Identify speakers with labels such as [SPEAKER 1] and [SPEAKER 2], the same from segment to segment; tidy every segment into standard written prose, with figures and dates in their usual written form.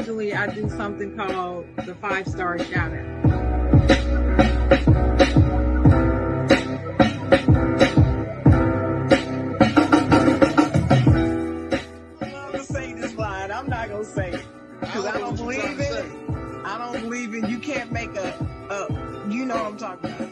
[SPEAKER 1] occasionally I do something called the 5-star shout out. I'm not gonna say it because I don't believe in it. I don't believe in you can't make you know what I'm talking about.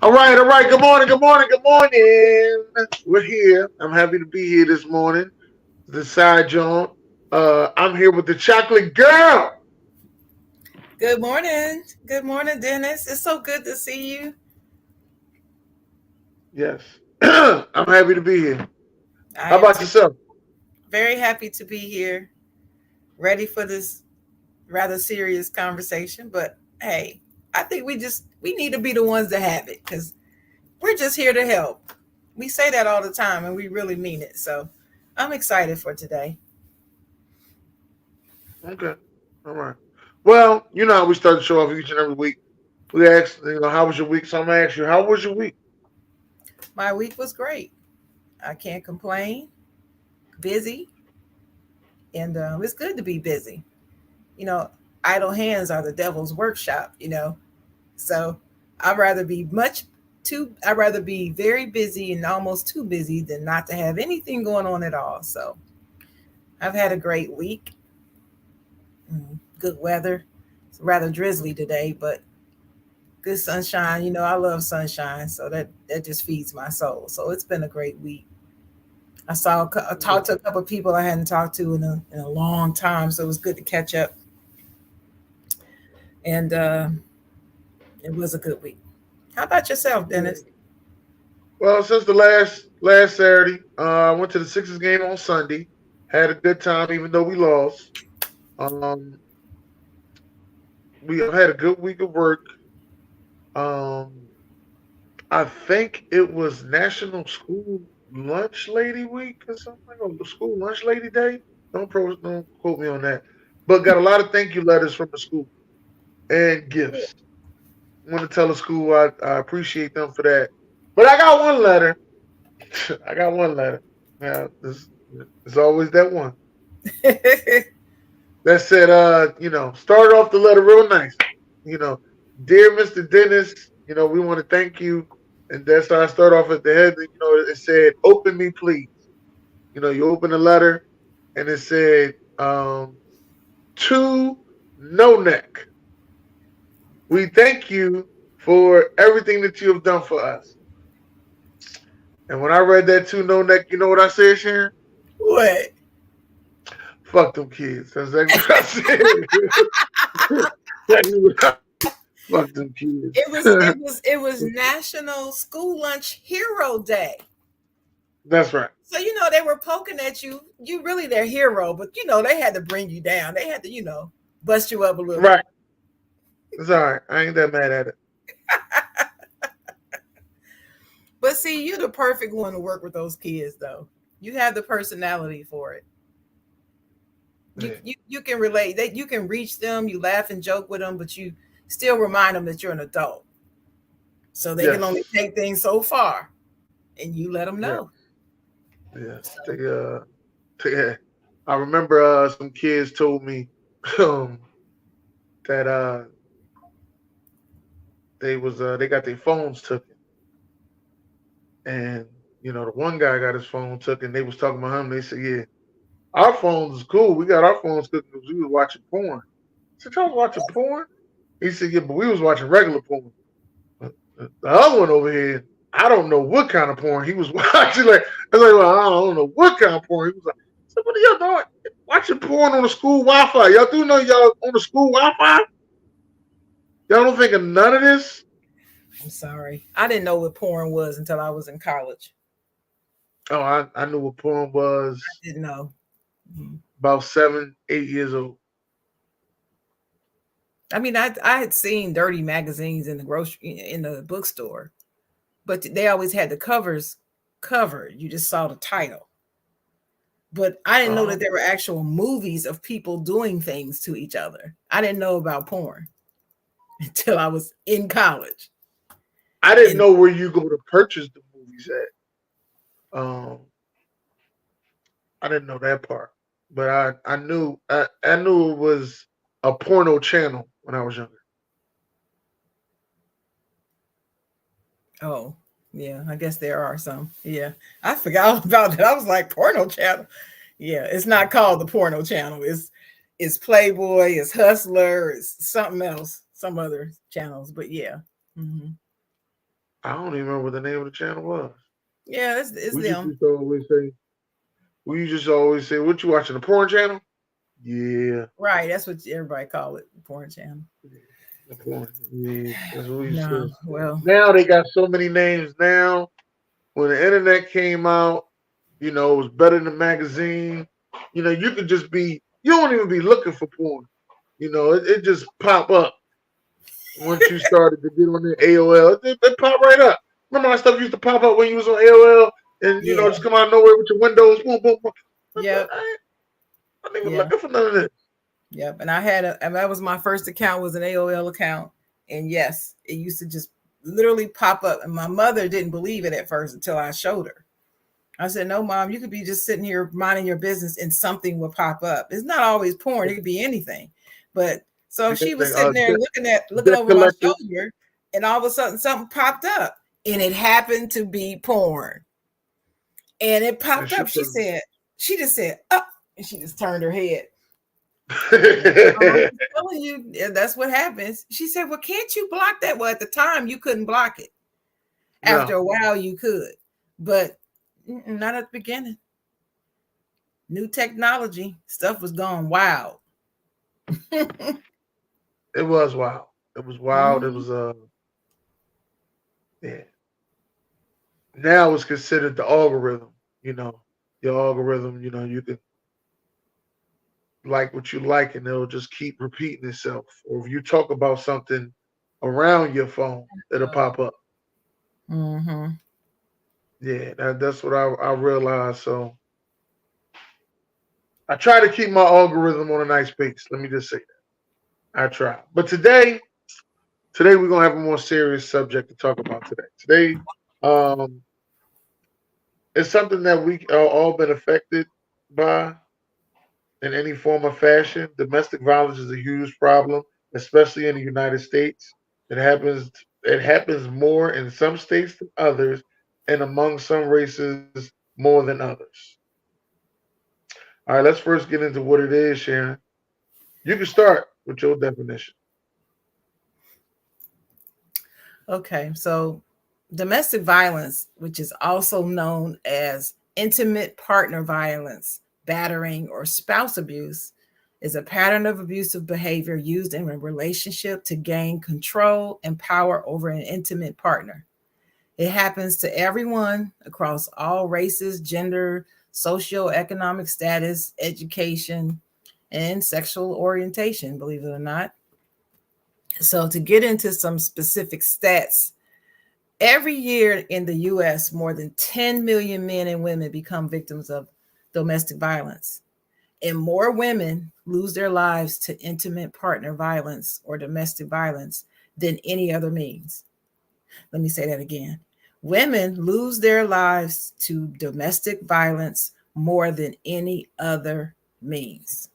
[SPEAKER 2] All right. Good morning. We're here. I'm happy to be here this morning. This side, Jawn. I'm here with the chocolate girl.
[SPEAKER 1] Good morning, Dennis. It's so good to see you.
[SPEAKER 2] Yes. I'm happy to be here. How about yourself?
[SPEAKER 1] Very happy to be here. Ready for this rather serious conversation, but hey, I think we need to be the ones that have it because we're just here to help. We say that all the time and we really mean it. So I'm excited for today.
[SPEAKER 2] Okay. All right. Well, you know how we start the show off each and every week. We ask, how was your week? So I'm going to ask you, how was your week?
[SPEAKER 1] My week was great. I can't complain. Busy. And it's good to be busy. Idle hands are the devil's workshop, So I'd rather be very busy and almost too busy than not to have anything going on at all. So I've had a great week. Good weather. It's rather drizzly today, but good sunshine. I love sunshine, so that just feeds my soul. So it's been a great week. I talked to a couple of people I hadn't talked to in a long time, so it was good to catch up. And it was a good week. How about yourself, Dennis?
[SPEAKER 2] Well, since the last Saturday, I went to the Sixers game on Sunday. Had a good time, even though we lost. We had a good week of work. I think it was National School Lunch Lady Week or something, or the School Lunch Lady Day. Don't quote me on that. But got a lot of thank you letters from the school and gifts. I want to tell the school I appreciate them for that. But I got one letter. Yeah, there's always that one. That said, started off the letter real nice. Dear Mr. Dennis, we want to thank you. And that's how I start off at the head. It said, open me, please. You open the letter and it said, to No Neck. We thank you for everything that you have done for us. And when I read that to No Neck, you know what I said, Sharon?
[SPEAKER 1] What?
[SPEAKER 2] Fuck them kids. That's exactly what I said. Fuck them kids.
[SPEAKER 1] It was National School Lunch Hero Day.
[SPEAKER 2] That's right.
[SPEAKER 1] So they were poking at you. You really their hero, but they had to bring you down. They had to bust you up a little.
[SPEAKER 2] Right. It's all right. I ain't that mad at it.
[SPEAKER 1] But see, you're the perfect one to work with those kids, though. You have the personality for it. You can relate. You can reach them. You laugh and joke with them, but you still remind them that you're an adult. So they can only take things so far, and you let them know.
[SPEAKER 2] Yeah. I remember some kids told me that they got their phones taken, and the one guy got his phone taken. They was talking about him. They said, "Yeah, our phones is cool. We got our phones taken because we was watching porn." I said, "Y'all was watching porn?" He said, "Yeah, but we was watching regular porn." The other one over here, I don't know what kind of porn he was watching. I don't know what kind of porn he was like. So what are y'all doing? Watching porn on the school Wi-Fi? Y'all do know y'all on the school Wi-Fi? Y'all don't think of none of this?
[SPEAKER 1] I'm sorry. I didn't know what porn was until I was in college.
[SPEAKER 2] Oh, I knew what porn was
[SPEAKER 1] Didn't know. Mhm.
[SPEAKER 2] about 7, 8 years old.
[SPEAKER 1] I mean, I had seen dirty magazines in the bookstore, but they always had the covers covered. You just saw the title. But I didn't know that
[SPEAKER 2] Oh,
[SPEAKER 1] there were actual movies of people doing things to each other. I didn't know about porn until I was in college.
[SPEAKER 2] I didn't
[SPEAKER 1] And
[SPEAKER 2] know where you go to purchase the movies at. I didn't know that part, but I knew it was a porno channel when I was younger.
[SPEAKER 1] oh, yeah, I guess there are some. Yeah. I forgot all about that. I was like, porno channel. Yeah, it's not called the porno channel. It's Playboy, it's Hustler, it's something else, some other channels. But yeah. Hmm.
[SPEAKER 2] I don't even remember what the name of the channel was.
[SPEAKER 1] Yeah, it's
[SPEAKER 2] We just
[SPEAKER 1] them.
[SPEAKER 2] used to always say, we just always say, "What you watching? The porn channel?" Yeah,
[SPEAKER 1] Right. That's what everybody call it, porn channel.
[SPEAKER 2] the porn. Yeah, that's what we used
[SPEAKER 1] No,
[SPEAKER 2] to.
[SPEAKER 1] well,
[SPEAKER 2] Now they got so many names. Now, when the internet came out, it was better than the magazine. You could just be. You don't even be looking for porn. It just pop up once you started to get on the AOL. It pop right up. Remember that stuff used to pop up when you was on AOL, and
[SPEAKER 1] yeah.
[SPEAKER 2] just come out of nowhere with your windows. Boom, boom, boom.
[SPEAKER 1] Yep.
[SPEAKER 2] I ain't even
[SPEAKER 1] Yeah.
[SPEAKER 2] looking for none of this.
[SPEAKER 1] Yep. And that was my first account, was an AOL account. And yes, it used to just literally pop up. And my mother didn't believe it at first until I showed her. I said, "No, mom, you could be just sitting here minding your business and something will pop up. It's not always porn, it could be anything." But so she was
[SPEAKER 2] Anything.
[SPEAKER 1] sitting there looking
[SPEAKER 2] Debt
[SPEAKER 1] over my
[SPEAKER 2] collector.
[SPEAKER 1] shoulder, and all of a sudden something popped up. And it happened to be porn. And it
[SPEAKER 2] And
[SPEAKER 1] popped
[SPEAKER 2] she
[SPEAKER 1] up. She just said, "Up," and she just turned her head. And I'm just telling you, yeah, that's what happens. She said, "Well, can't you block that?" Well, at the time, you couldn't block it. After
[SPEAKER 2] No,
[SPEAKER 1] a while, you could, but not at the beginning. New technology stuff was going wild.
[SPEAKER 2] it was wild. It was wild. It
[SPEAKER 1] Mhm.
[SPEAKER 2] was yeah. Now it's considered the algorithm. You know, your algorithm. You can like what you like, and it'll just keep repeating itself. Or if you talk about something around your phone, it'll pop up.
[SPEAKER 1] Mhm.
[SPEAKER 2] Yeah, that's what I realized. So I try to keep my algorithm on a nice pace. Let me just say that I try. But today we're gonna have a more serious subject to talk about today. Today, um, it's something that we are all been affected by in any form or fashion. Domestic violence is a huge problem, especially in the United States. It happens. It happens more in some states than others, and among some races more than others. All right, let's first get into what it is, Sharon. You can start with your definition.
[SPEAKER 1] Okay, so domestic violence, which is also known as intimate partner violence, battering, or spouse abuse, is a pattern of abusive behavior used in a relationship to gain control and power over an intimate partner. It happens to everyone across all races, gender, socioeconomic status, education, and sexual orientation, believe it or not. So, to get into some specific stats, every year in the US, more than 10 million men and women become victims of domestic violence, and more women lose their lives to intimate partner violence or domestic violence than any other means. Let me say that again. Women lose their lives to domestic violence more than any other means.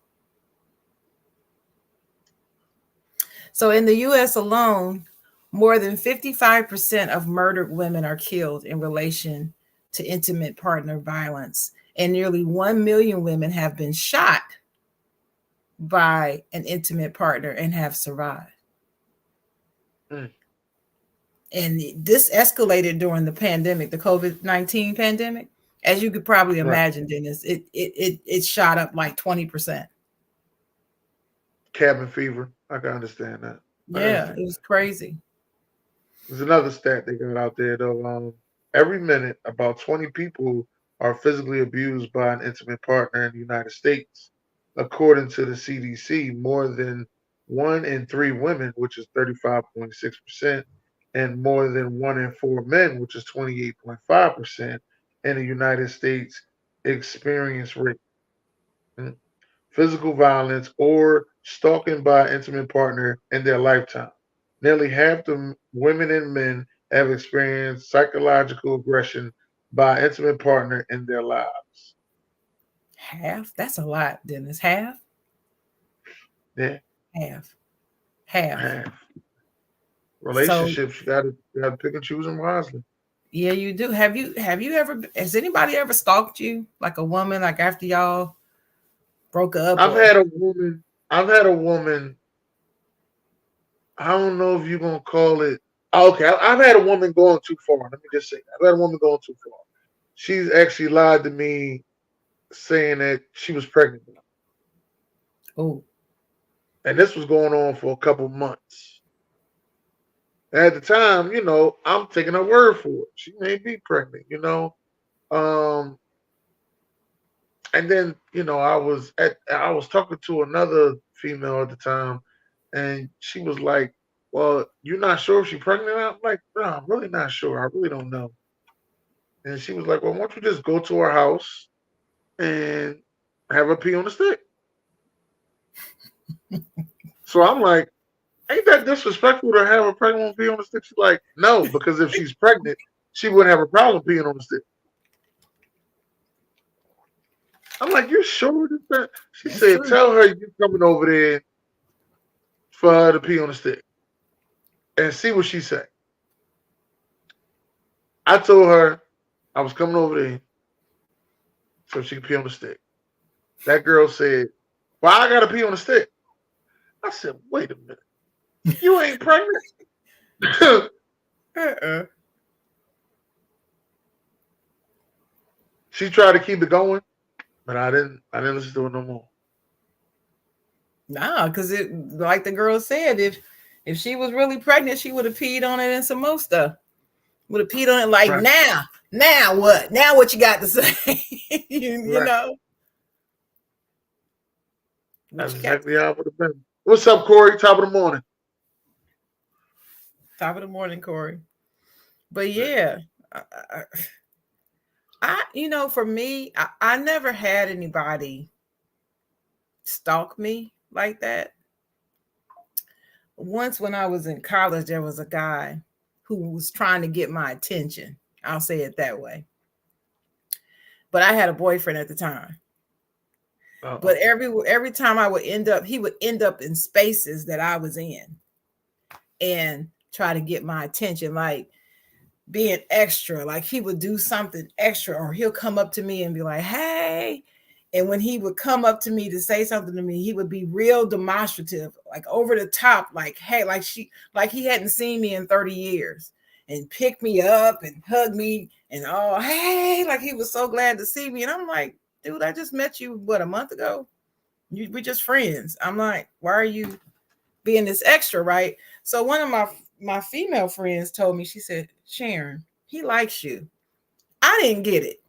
[SPEAKER 1] So in the US alone, more than 55% of murdered women are killed in relation to intimate partner violence, and nearly 1 million women have been shot by an intimate partner and have survived.
[SPEAKER 2] Mm,
[SPEAKER 1] And this escalated during the pandemic, the COVID-19 pandemic. As you could probably
[SPEAKER 2] right.
[SPEAKER 1] imagine, Dennis, it shot up like 20%.
[SPEAKER 2] Cabin fever. I can understand that. I
[SPEAKER 1] Yeah,
[SPEAKER 2] understand
[SPEAKER 1] it was
[SPEAKER 2] that.
[SPEAKER 1] crazy.
[SPEAKER 2] There's another stat they got out there though. Every minute, about 20 people are physically abused by an intimate partner in the United States. According to the CDC, more than 1 in 3 women, which is 35.6%, and more than 1 in 4 men, which is 28.5%, in the United States experience rape, physical violence, or stalking by an intimate partner in their lifetime. Nearly half the women and men have experienced psychological aggression by an intimate partner in their lives.
[SPEAKER 1] Half? That's a lot, Dennis. Half?
[SPEAKER 2] Yeah,
[SPEAKER 1] Half. Half.
[SPEAKER 2] half.
[SPEAKER 1] So
[SPEAKER 2] Relationships, you gotta pick and choose them wisely.
[SPEAKER 1] yeah, you do. Have you ever has anybody ever stalked you? Like a woman, like after y'all broke up
[SPEAKER 2] I've
[SPEAKER 1] or
[SPEAKER 2] had a woman. I've had a woman. I don't know if you're gonna call it. Okay, I've had a woman going too far. Let me just say, that. I've had a woman going too far. She's actually lied to me, saying that she was pregnant,
[SPEAKER 1] oh,
[SPEAKER 2] and this was going on for a couple months. And at the time, I'm taking her word for it. She may be pregnant. Um, and then I was talking to another female at the time, and she was like, "Well, you're not sure if she's pregnant?" I'm like, "No, I'm really not sure. I really don't know." And she was like, "Well, why don't you just go to her house and have her pee on the stick?" So I'm like, "Ain't that disrespectful to have a pregnant woman pee on the stick?" She's like, "No, because if she's pregnant, she wouldn't have a problem peeing on the stick." I'm like, "You sure this that?" She
[SPEAKER 1] that's
[SPEAKER 2] said,
[SPEAKER 1] true.
[SPEAKER 2] "Tell her you're coming over there for her to pee on the stick and see what she say." I told her I was coming over there so she could pee on the stick. That girl said, "Well, I gotta pee on the stick." I said, "Wait a minute. You ain't pregnant?"
[SPEAKER 1] Uh-uh.
[SPEAKER 2] She tried to keep it going, but I didn't listen to it no more.
[SPEAKER 1] Nah, because it like the girl said, if she was really pregnant, she would have peed on it and some more stuff. Would have peed on it like
[SPEAKER 2] Right,
[SPEAKER 1] now what? Now what you got to say? you
[SPEAKER 2] right.
[SPEAKER 1] know what
[SPEAKER 2] That's
[SPEAKER 1] you got to
[SPEAKER 2] exactly how it would have been. What's up, Corey? Top of the morning.
[SPEAKER 1] top of the morning, Corey. But
[SPEAKER 2] Right.
[SPEAKER 1] yeah, I, I, for me, I never had anybody stalk me like that. Once when I was in college, there was a guy who was trying to get my attention. I'll say it that way. But I had a boyfriend at the time. But
[SPEAKER 2] Uh-oh.
[SPEAKER 1] every time he would end up in spaces that I was in and try to get my attention, like being extra. Like he would do something extra, or he'll come up to me and be like, "Hey." And when he would come up to me to say something to me, he would be real demonstrative, like over the top, like, "Hey," like he hadn't seen me in 30 years, and pick me up and hug me and oh, "Hey," like he was so glad to see me. And I'm like, "Dude, I just met you what, a month ago? We're just friends." I'm like, "Why are you being this extra?" Right? So one of my female friends told me, she said, "Sharon, he likes you." I didn't get it.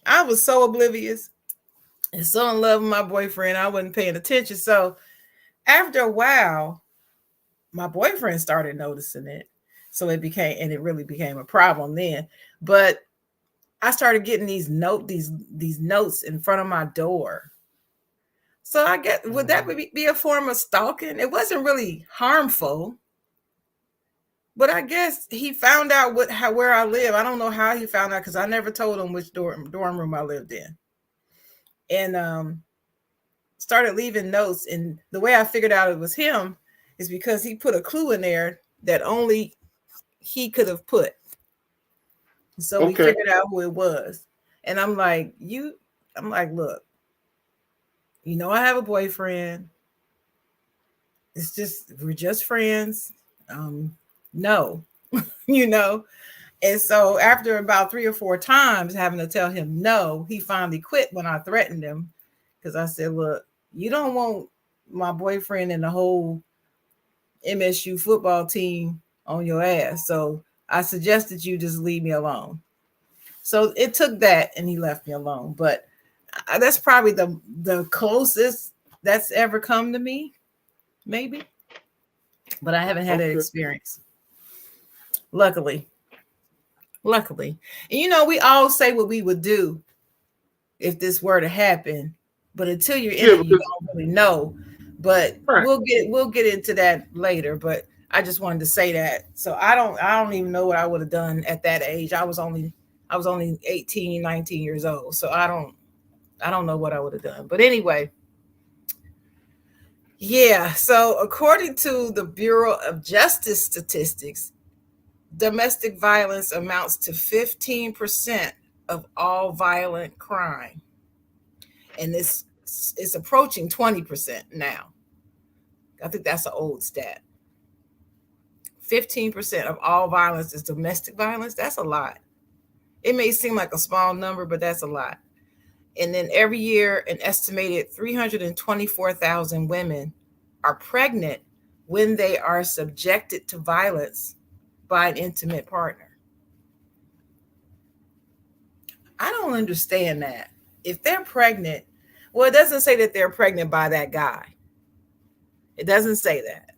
[SPEAKER 1] I was so oblivious and so in love with my boyfriend, I wasn't paying attention. So after a while, my boyfriend started noticing it. So it really became a problem then. But I started getting these notes in front of my door. So I guess would that
[SPEAKER 2] Mhm.
[SPEAKER 1] be a form of stalking? It wasn't really harmful, but I guess he found out where I live. I don't know how he found out because I never told him which dorm room I lived in, and started leaving notes. And the way I figured out it was him is because he put a clue in there that only he could have put. So we
[SPEAKER 2] Okay.
[SPEAKER 1] figured out who it was. And I'm like, "Look, I have a boyfriend. It's just we're just friends. Um, no, you know." And so after about 3 or 4 times having to tell him no, he finally quit when I threatened him because I said, "Look, you don't want my boyfriend and the whole MSU football team on your ass. So I suggested you just leave me alone." So it took that, and he left me alone. But that's probably the closest that's ever come to me, maybe. But I haven't had that
[SPEAKER 2] Okay.
[SPEAKER 1] experience. Luckily, luckily, and we all say what we would do if this were to happen, but until you're in
[SPEAKER 2] Yeah,
[SPEAKER 1] it, you
[SPEAKER 2] because
[SPEAKER 1] don't really know. But
[SPEAKER 2] right.
[SPEAKER 1] we'll get into that later. But I just wanted to say that. So I don't even know what I would have done at that age. I was only 18, 19 years old. So I don't know what I would have done. But anyway, yeah. So according to the Bureau of Justice statistics, domestic violence amounts to 15% of all violent crime. And this is approaching 20% now. I think that's an old stat. 15% of all violence is domestic violence. That's a lot. It may seem like a small number, but that's a lot. And then every year, an estimated 324,000 women are pregnant when they are subjected to violence by an intimate partner. I don't understand that. If they're pregnant, well, it doesn't say that they're pregnant by that guy. It doesn't say that.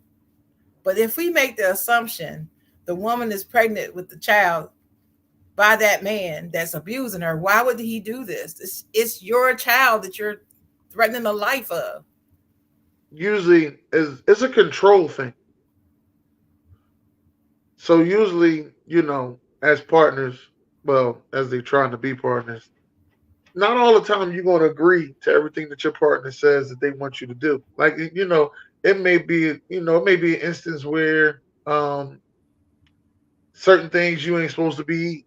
[SPEAKER 1] But if we make the assumption the woman is pregnant with the child by that man that's abusing her, why would he do this? It's your child that you're threatening the life of.
[SPEAKER 2] Usually, is it's a control thing. So usually, as partners, well, as they trying to be partners, not all the time you're going to agree to everything that your partner says that they want you to do. Like it may be it may be an instance where certain things you ain't supposed to be eating,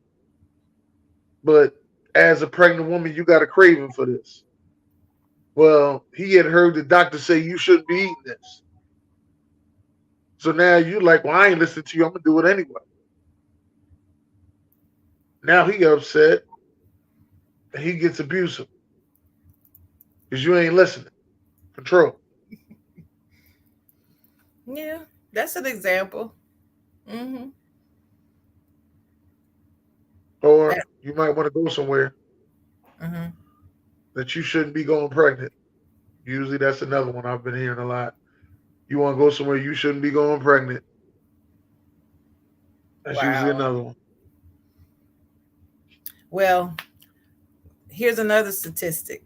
[SPEAKER 2] but as a pregnant woman, you got a craving for this. Well, he had heard the doctor say you shouldn't be eating this, so now you like, well, I ain't listening to you. I'm gonna do it anyway. Now he upset and he gets abusive because you ain't listening. Control.
[SPEAKER 1] Yeah, that's an example. Hmm.
[SPEAKER 2] Or
[SPEAKER 1] That.
[SPEAKER 2] you might want to go somewhere
[SPEAKER 1] Hmm.
[SPEAKER 2] that you shouldn't be going pregnant. Usually that's another one I've been hearing a lot. You want to go somewhere you shouldn't be going pregnant. That's usually
[SPEAKER 1] Wow.
[SPEAKER 2] another one.
[SPEAKER 1] Well, here's another statistic.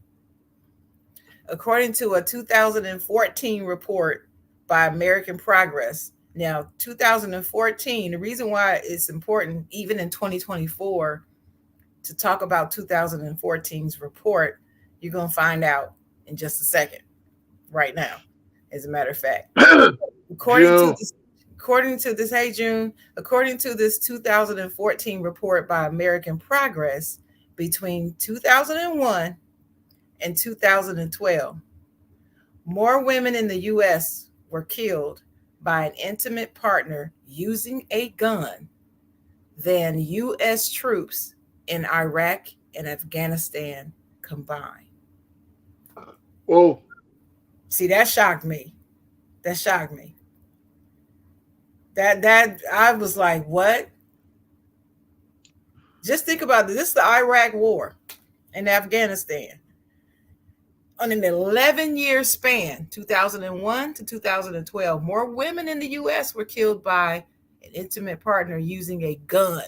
[SPEAKER 1] According to a 2014 report by American Progress. Now, 2014, the reason why it's important, even in 2024, to talk about 2014's report, you're going to find out in just a second, right now, as a matter of fact. According to
[SPEAKER 2] Jill,
[SPEAKER 1] this, hey June, according to this 2014 report by American Progress, between 2001 and 2012, more women in the US were killed by an intimate partner using a gun than US troops in Iraq and Afghanistan combined.
[SPEAKER 2] whoa,
[SPEAKER 1] See, that shocked me. That shocked me. That I was like, what? Just think about this. This is the Iraq war and Afghanistan. On an 11-year span, 2001 to 2012, more women in the US were killed by an intimate partner using a gun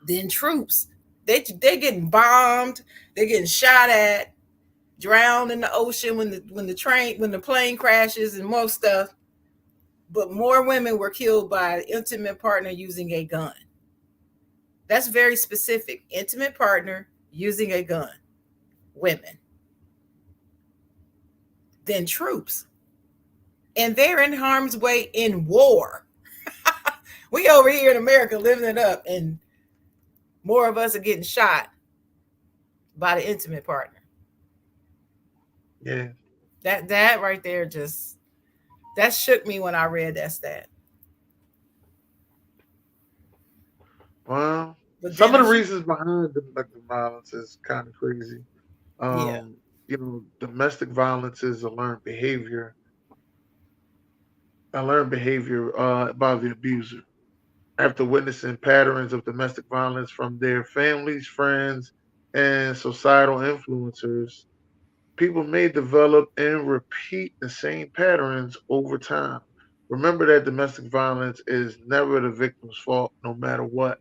[SPEAKER 1] than troops. They getting bombed, they're getting shot at, drowned in the ocean when the plane crashes and more stuff. But more women were killed by an intimate partner using a gun. That's very specific. Intimate partner using a gun. Women. Than troops. And they're in harm's way in war. We over here in America living it up, and more of us are getting shot by the intimate partner.
[SPEAKER 2] yeah.
[SPEAKER 1] That right there just that shook me when I read that stat.
[SPEAKER 2] Well,
[SPEAKER 1] But
[SPEAKER 2] some
[SPEAKER 1] then
[SPEAKER 2] of
[SPEAKER 1] a
[SPEAKER 2] the
[SPEAKER 1] few,
[SPEAKER 2] reasons behind domestic violence is kind of crazy.
[SPEAKER 1] yeah,
[SPEAKER 2] Domestic violence is a learned behavior, by the abuser. after witnessing patterns of domestic violence from their families, friends, and societal influencers, people may develop and repeat the same patterns over time. Remember that domestic violence is never the victim's fault, no matter what.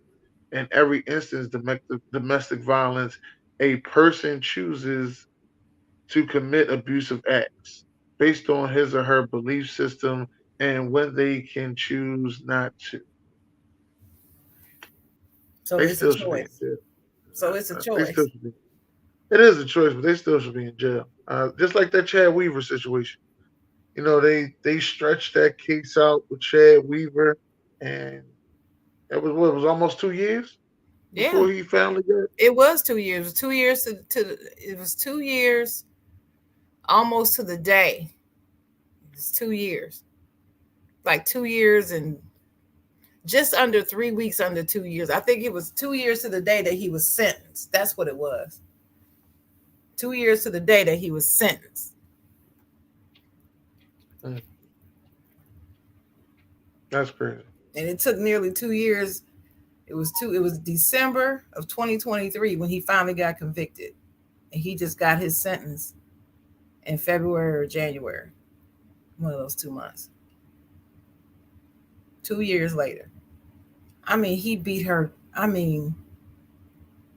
[SPEAKER 2] In every instance, domestic violence, a person chooses to commit abusive acts based on his or her belief system and when they can choose not to.
[SPEAKER 1] So
[SPEAKER 2] They
[SPEAKER 1] it's a
[SPEAKER 2] still should be in
[SPEAKER 1] choice.
[SPEAKER 2] jail.
[SPEAKER 1] So it's a
[SPEAKER 2] They still
[SPEAKER 1] choice.
[SPEAKER 2] should be. It is a choice, but they still should be in jail. Just like that Chad Weaver situation. You know, they stretched that case out with Chad Weaver, and it was what, it was almost 2 years
[SPEAKER 1] Yeah,
[SPEAKER 2] before he finally got.
[SPEAKER 1] it was 2 years. It was 2 years it was 2 years almost to the day. It's 2 years. Like 2 years and just under 3 weeks under 2 years. I think it was 2 years to the day that he was sentenced. That's what it was. 2 years to the day that he was sentenced.
[SPEAKER 2] Mm, that's crazy.
[SPEAKER 1] And it took nearly 2 years. It was December of 2023 when he finally got convicted. And he just got his sentence in February or January. One of those 2 months. 2 years later. I mean, he beat her. I mean,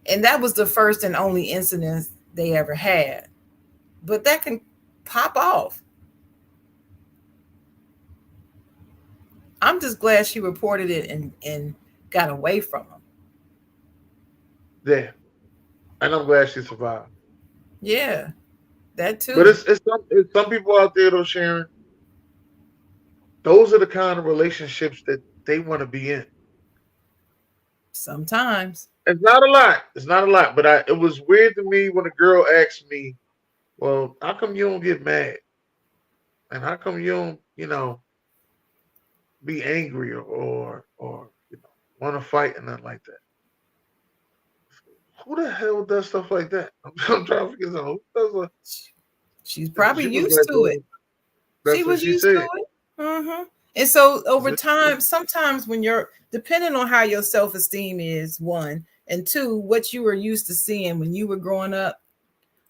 [SPEAKER 1] and that was the first and only incident they ever had. But that can pop off. I'm just glad she reported it and got away from him.
[SPEAKER 2] Yeah, and I'm glad she survived.
[SPEAKER 1] Yeah, that
[SPEAKER 2] But
[SPEAKER 1] too.
[SPEAKER 2] it's some people out there though, Sharon. Those are the kind of relationships that they want to be in.
[SPEAKER 1] Sometimes.
[SPEAKER 2] It's not a lot. It's not a lot. But it was weird to me when a girl asked me, "Well, how come you don't get mad? And how come you don't, be angry or want to fight and nothing like that?" Who the hell does stuff like that? I'm trying to figure out who does a.
[SPEAKER 1] She's
[SPEAKER 2] And
[SPEAKER 1] probably
[SPEAKER 2] she was
[SPEAKER 1] used
[SPEAKER 2] like,
[SPEAKER 1] to it.
[SPEAKER 2] "Well,
[SPEAKER 1] She
[SPEAKER 2] that's what
[SPEAKER 1] was
[SPEAKER 2] she
[SPEAKER 1] used to
[SPEAKER 2] said."
[SPEAKER 1] it. And so
[SPEAKER 2] That's
[SPEAKER 1] over
[SPEAKER 2] what she said.
[SPEAKER 1] time, sometimes when you're depending on how your self esteem is, one, and two, what you were used to seeing when you were growing up,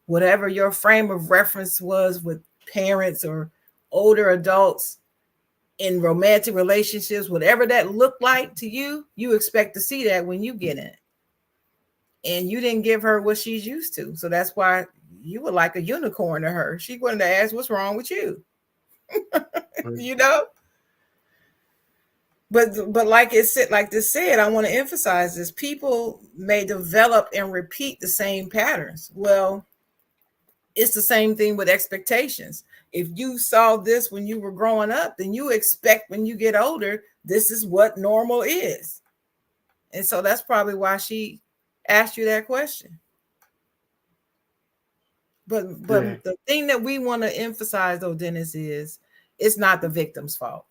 [SPEAKER 1] whatever your frame of reference was with parents or older adults in romantic relationships, whatever that looked like to you, you expect to see that when you get in it. And you didn't give her what she's used to. So that's why you were like a unicorn to her. She wanted to ask, what's wrong with you?
[SPEAKER 2] Right.
[SPEAKER 1] You know? But like it said, like this said, I want to emphasize this. People may develop and repeat the same patterns. Well, it's the same thing with expectations. If you saw this when you were growing up, then you expect when you get older, this is what normal is. And so that's probably why she asked you that question. But
[SPEAKER 2] Yeah.
[SPEAKER 1] the thing that we want to emphasize though, Dennis, is it's not the victim's fault.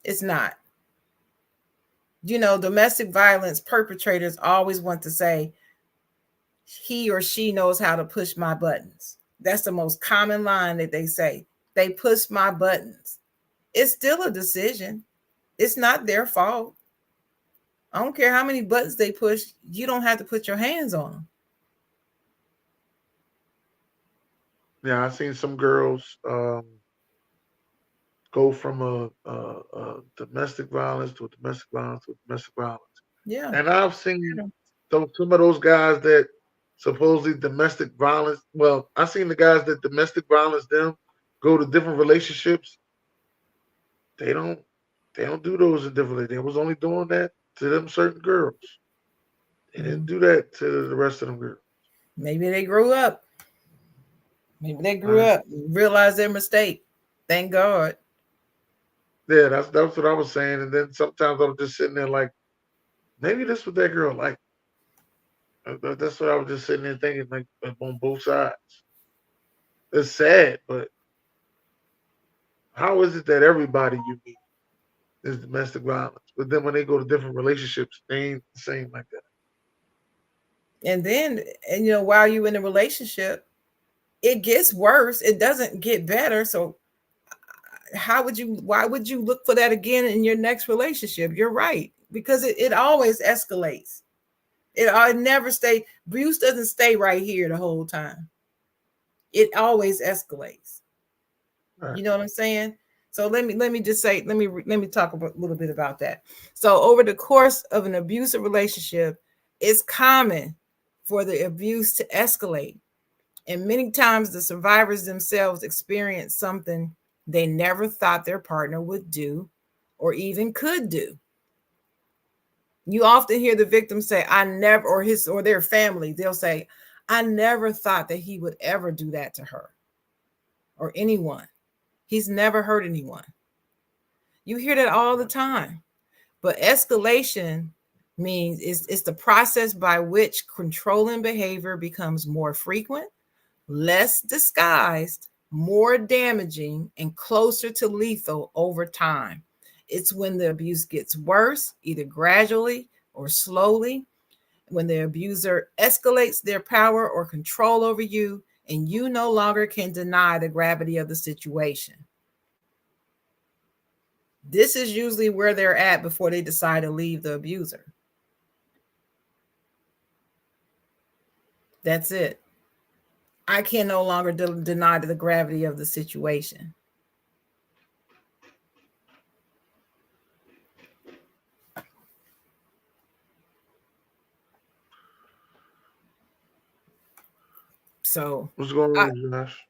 [SPEAKER 1] It's not. Domestic violence perpetrators always want to say he or she knows how to push my buttons. That's the most common line that they say. They push my buttons. It's still a decision. It's not their fault. I don't care how many buttons they push. You don't have to put your hands on them.
[SPEAKER 2] Yeah, I seen some girls go from a domestic violence to a domestic violence to a domestic violence.
[SPEAKER 1] Yeah.
[SPEAKER 2] And I've seen some of those guys that supposedly domestic violence. Well, I've seen the guys that domestic violence them go to different relationships. They don't they don't do those indifferently. They was only doing that to them certain girls. They didn't
[SPEAKER 1] Mm.
[SPEAKER 2] do that to the rest of them girls.
[SPEAKER 1] Maybe they grew up. Maybe they grew
[SPEAKER 2] Right?
[SPEAKER 1] up, realized their mistake. Thank God.
[SPEAKER 2] Yeah, that's what I was saying. And then sometimes I'm just sitting there like, maybe this what that girl like. That's what I was just sitting there thinking, like on both sides. It's sad, but how is it that everybody you meet is domestic violence, but then when they go to different relationships, they ain't the same like that?
[SPEAKER 1] And then, and while you're in a relationship, it gets worse. It doesn't get better. So why would you look for that again in your next relationship? You're right, because it always escalates. It never stay. Abuse doesn't stay right here the whole time. It always escalates.
[SPEAKER 2] Right.
[SPEAKER 1] You know what I'm saying? So let me just say, let me talk a little bit about that. So over the course of an abusive relationship, it's common for the abuse to escalate, and many times the survivors themselves experience something they never thought their partner would do or even could do. You often hear the victim say, I never, or his or their family, they'll say, I never thought that he would ever do that to her or anyone. He's never hurt anyone. You hear that all the time. But escalation means it's the process by which controlling behavior becomes more frequent, less disguised, more damaging, and closer to lethal over time. It's when the abuse gets worse, either gradually or slowly, when the abuser escalates their power or control over you, and you no longer can deny the gravity of the situation. This is usually where they're at before they decide to leave the abuser. That's it. I can no longer deny the gravity of the situation. So,
[SPEAKER 2] What's going
[SPEAKER 1] I
[SPEAKER 2] on, Josh?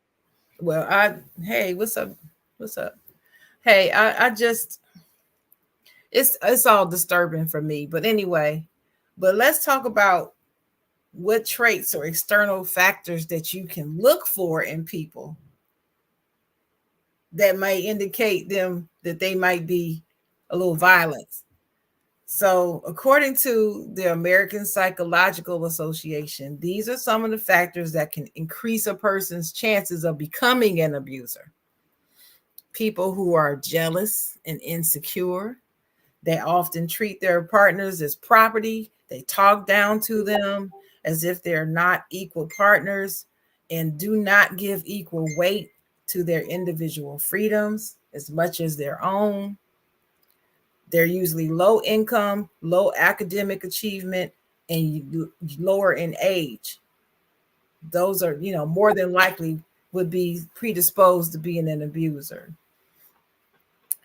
[SPEAKER 1] well, I hey, what's up? What's up? Hey, I just it's all disturbing for me. But anyway, but let's talk about what traits or external factors that you can look for in people that might indicate them that they might be a little violent. So, according to the American Psychological Association, these are some of the factors that can increase a person's chances of becoming an abuser. People who are jealous and insecure, they often treat their partners as property, they talk down to them as if they're not equal partners, and do not give equal weight to their individual freedoms as much as their own. They're usually low income, low academic achievement, and lower in age. Those are, more than likely would be predisposed to being an abuser.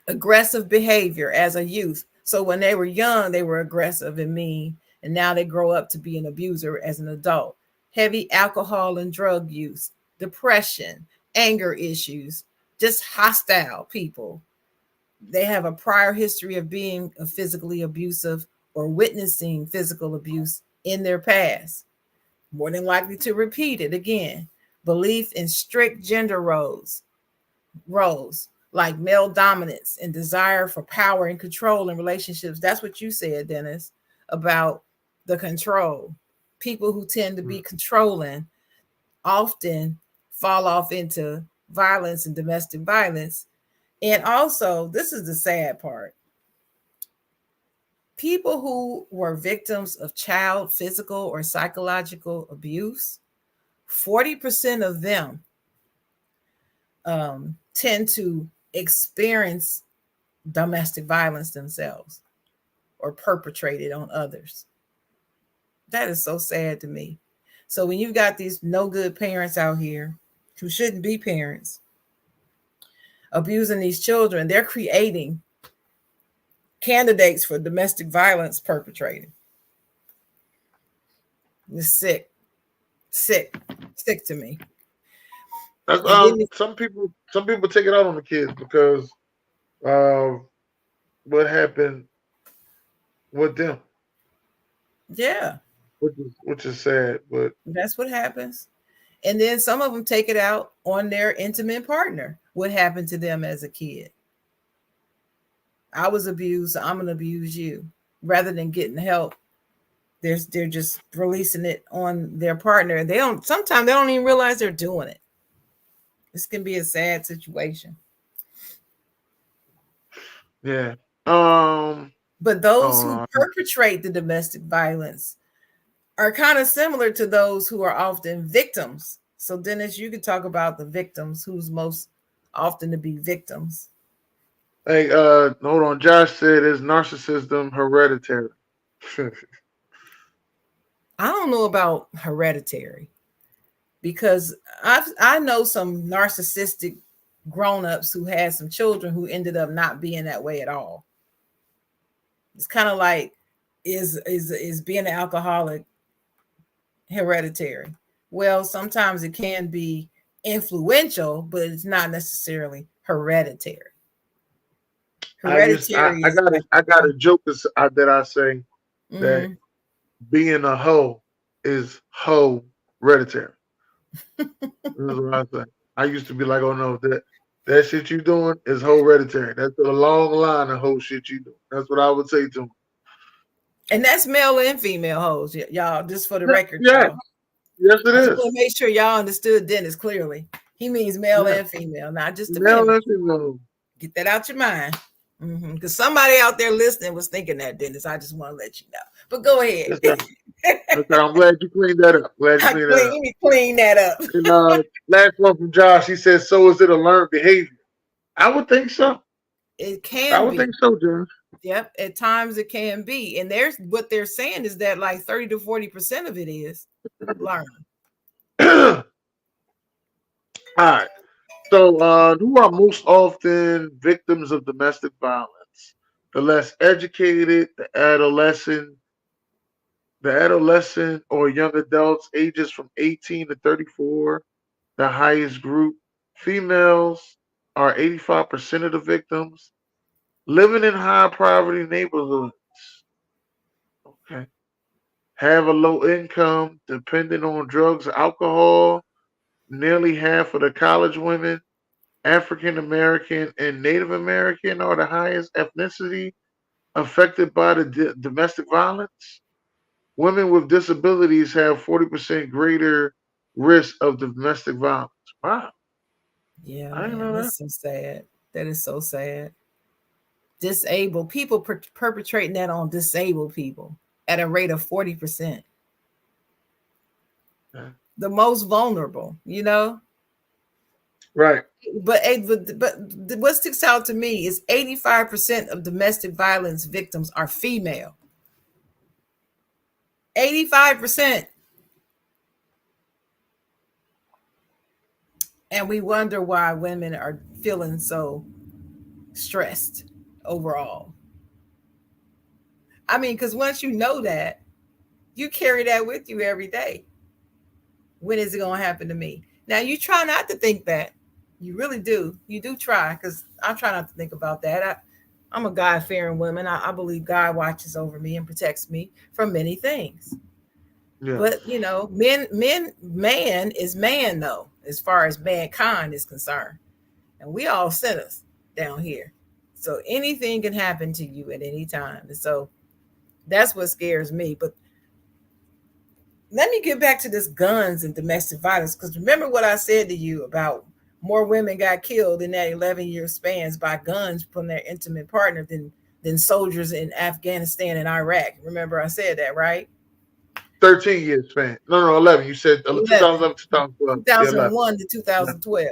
[SPEAKER 1] Aggressive behavior as a youth. So when they were young, they were aggressive and mean, and now they grow up to be an abuser as an adult. Heavy alcohol and drug use, depression, anger issues, just hostile people. They have a prior history of being physically abusive or witnessing physical abuse in their past, more than likely to repeat it again. Belief in strict gender roles like male dominance and desire for power and control in relationships. That's what you said, Dennis, about the control. People who tend to be controlling often fall off into violence and domestic violence. And also, this is the sad part, people who were victims of child physical or psychological abuse, 40% of them tend to experience domestic violence themselves or perpetrate it on others. That is so sad to me. So when you've got these no good parents out here who shouldn't be parents abusing these children, they're creating candidates for domestic violence perpetrating. It's sick, sick, sick to me.
[SPEAKER 2] That's
[SPEAKER 1] And then,
[SPEAKER 2] some people take it out on the kids because of what happened with them,
[SPEAKER 1] yeah,
[SPEAKER 2] which is sad. But
[SPEAKER 1] that's what happens. And then some of them take it out on their intimate partner. What happened to them as a kid? I was abused, so I'm gonna abuse you. Rather than getting help, they're just releasing it on their partner. And they don't sometimes they don't even realize they're doing it. This can be a sad situation.
[SPEAKER 2] yeah, um,
[SPEAKER 1] But those who
[SPEAKER 2] oh,
[SPEAKER 1] perpetrate the domestic violence are kind of similar to those who are often victims. So, Dennis, you could talk about the victims, who's most often to be victims.
[SPEAKER 2] Hey, hold on. Josh said, "Is narcissism hereditary?"
[SPEAKER 1] I don't know about hereditary because I know some narcissistic grown-ups who had some children who ended up not being that way at all. It's kind of like is being an alcoholic hereditary? Well, sometimes it can be influential, but it's not necessarily hereditary. Hereditary
[SPEAKER 2] I
[SPEAKER 1] is
[SPEAKER 2] got
[SPEAKER 1] like,
[SPEAKER 2] I got a joke that I say that
[SPEAKER 1] mm-hmm.
[SPEAKER 2] being a hoe is hoe hereditary. That's what I say. I used to be like, oh no, that shit you doing is hoe hereditary. That's a long line of hoe shit you do. That's what I would say to him.
[SPEAKER 1] And that's male and female hoes, y'all. Just for the
[SPEAKER 2] Yeah,
[SPEAKER 1] record,
[SPEAKER 2] yeah,
[SPEAKER 1] y'all.
[SPEAKER 2] yes it
[SPEAKER 1] I just
[SPEAKER 2] is.
[SPEAKER 1] want to make sure y'all understood Dennis clearly. He means male
[SPEAKER 2] Yeah,
[SPEAKER 1] and female, not just the
[SPEAKER 2] male
[SPEAKER 1] women.
[SPEAKER 2] and female.
[SPEAKER 1] Get that out your mind. Because somebody out there listening was thinking that, Dennis. I just want to let you know. But go ahead.
[SPEAKER 2] Yes, sir. Okay, I'm glad you cleaned that up. Glad you cleaned that
[SPEAKER 1] Let
[SPEAKER 2] up.
[SPEAKER 1] me clean that up.
[SPEAKER 2] And last one from Josh. He says, "So is it a learned behavior?" I would think so.
[SPEAKER 1] It
[SPEAKER 2] I
[SPEAKER 1] can
[SPEAKER 2] would
[SPEAKER 1] be.
[SPEAKER 2] think so, Josh.
[SPEAKER 1] Yep. At times it can be. And there's what they're saying is that like 30 to 40% of it is learned.
[SPEAKER 2] All right. So, who are most often victims of domestic violence? The less educated, the adolescent or young adults ages from 18 to 34, the highest group. Females are 85% of the victims. Living in high poverty neighborhoods. Okay. Have a low income, dependent on drugs, alcohol. Nearly half of the college women, African American and Native American, are the highest ethnicity affected by the domestic violence. Women with disabilities have 40% greater risk of domestic violence. Wow,
[SPEAKER 1] Yeah,
[SPEAKER 2] I didn't
[SPEAKER 1] man.
[SPEAKER 2] know that.
[SPEAKER 1] That's so sad. That is so sad. Disabled people perpetrating that on disabled people at a rate of 40%.
[SPEAKER 2] Yeah.
[SPEAKER 1] The most vulnerable, you know?
[SPEAKER 2] Right.
[SPEAKER 1] But what sticks out to me is 85% of domestic violence victims are female. 85%. And we wonder why women are feeling so stressed overall. I mean, because once you know that, you carry that with you every day. When is it going to happen to me? Now, you try not to think that. You really do. You do try, because I try not to think about that. I'm a God fearing woman. I believe God watches over me and protects me from many things.
[SPEAKER 2] Yes.
[SPEAKER 1] But man is man though, as far as mankind is concerned, and we all sinners down here. So anything can happen to you at any time, and so that's what scares me. But let me get back to this guns and domestic violence, because remember what I said to you about more women got killed in that 11-year spans by guns from their intimate partner than soldiers in Afghanistan and Iraq. Remember I said that, right?
[SPEAKER 2] 13 years span. No, no, 11. You said
[SPEAKER 1] 11,
[SPEAKER 2] 2011, 2012. Yeah, 11.
[SPEAKER 1] 2001 to
[SPEAKER 2] Yeah.
[SPEAKER 1] 2012.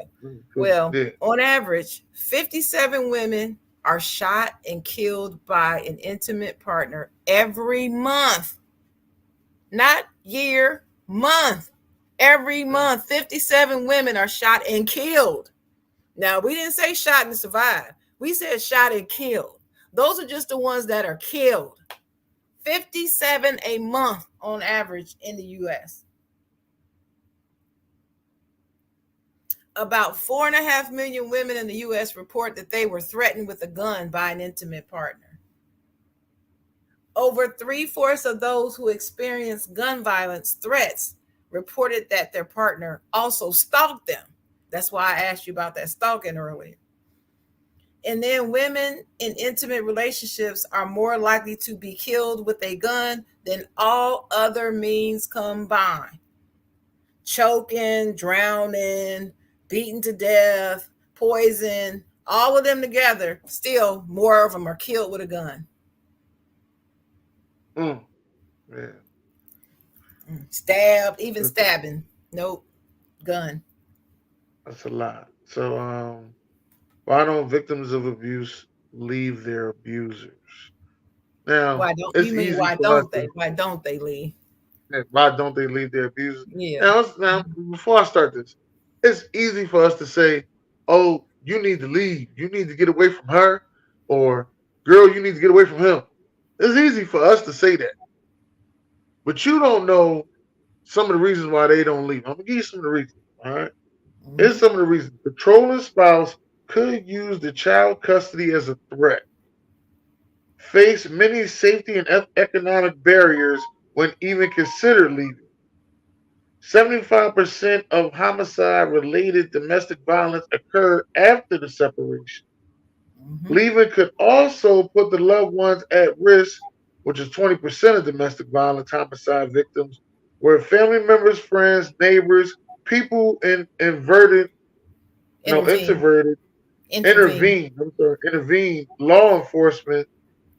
[SPEAKER 1] Well, on average, 57 women are shot and killed by an intimate partner every month. Not year, month. Every
[SPEAKER 2] Mm.
[SPEAKER 1] month, 57 women are shot and killed. Now, we didn't say shot and survive. We said shot and killed. Those are just the ones that are killed. 57 a month on average in the US. About 4.5 million women in the US report that they were threatened with a gun by an intimate partner. Over three-fourths of those who experienced gun violence threats reported that their partner also stalked them. That's why I asked you about that stalking earlier. And then women in intimate relationships are more likely to be killed with a gun than all other means combined. Choking, drowning, beaten to death, poison, all of them together, still more of them are killed with a gun.
[SPEAKER 2] Mm. Yeah.
[SPEAKER 1] Stabbed, even
[SPEAKER 2] That's,
[SPEAKER 1] stabbing. Nope, gun.
[SPEAKER 2] that's a lot. So, why don't victims of abuse leave their abusers. Now,
[SPEAKER 1] Why don't
[SPEAKER 2] it's
[SPEAKER 1] you mean
[SPEAKER 2] easy
[SPEAKER 1] why
[SPEAKER 2] for us
[SPEAKER 1] don't they?
[SPEAKER 2] to,
[SPEAKER 1] Why don't they leave?
[SPEAKER 2] why don't they leave their abusers?
[SPEAKER 1] Yeah.
[SPEAKER 2] Now, before I start this, it's easy for us to say, oh, you need to leave. You need to get away from her. Or, girl, you need to get away from him. It's easy for us to say that. But you don't know some of the reasons why they don't leave. I'm going to give you some of the reasons. All right. Here's
[SPEAKER 1] Mm-hmm.
[SPEAKER 2] some of the reasons. Controlling spouse could use the child custody as a threat, face many safety and economic barriers when even considered leaving. 75% of homicide related domestic violence occurred after the separation.
[SPEAKER 1] Mm-hmm.
[SPEAKER 2] Leaving could also put the loved ones at risk, which is 20% of domestic violence homicide victims, where family members, friends, neighbors, people in inverted, no,
[SPEAKER 1] Intervene.
[SPEAKER 2] introverted,
[SPEAKER 1] Intervene.
[SPEAKER 2] intervene law enforcement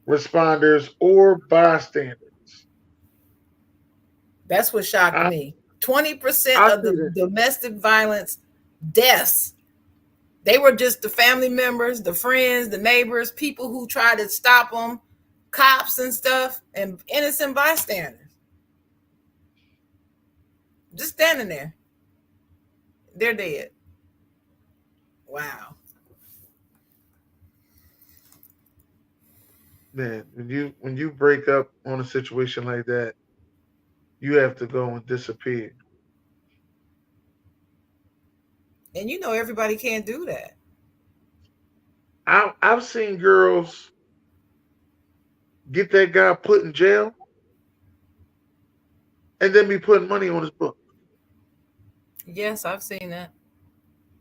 [SPEAKER 2] responders or bystanders.
[SPEAKER 1] That's what shocked
[SPEAKER 2] I,
[SPEAKER 1] me. 20%
[SPEAKER 2] I
[SPEAKER 1] of
[SPEAKER 2] see
[SPEAKER 1] the
[SPEAKER 2] that.
[SPEAKER 1] domestic violence deaths, they were just the family members, the friends, the neighbors, people who tried to stop them, cops and stuff, and innocent bystanders just standing there. They're dead. Wow.
[SPEAKER 2] Man, when you break up on a situation like that, you have to go and disappear.
[SPEAKER 1] And you know everybody can't do that.
[SPEAKER 2] I've seen girls get that guy put in jail and then be putting money on his book.
[SPEAKER 1] Yes, I've seen that.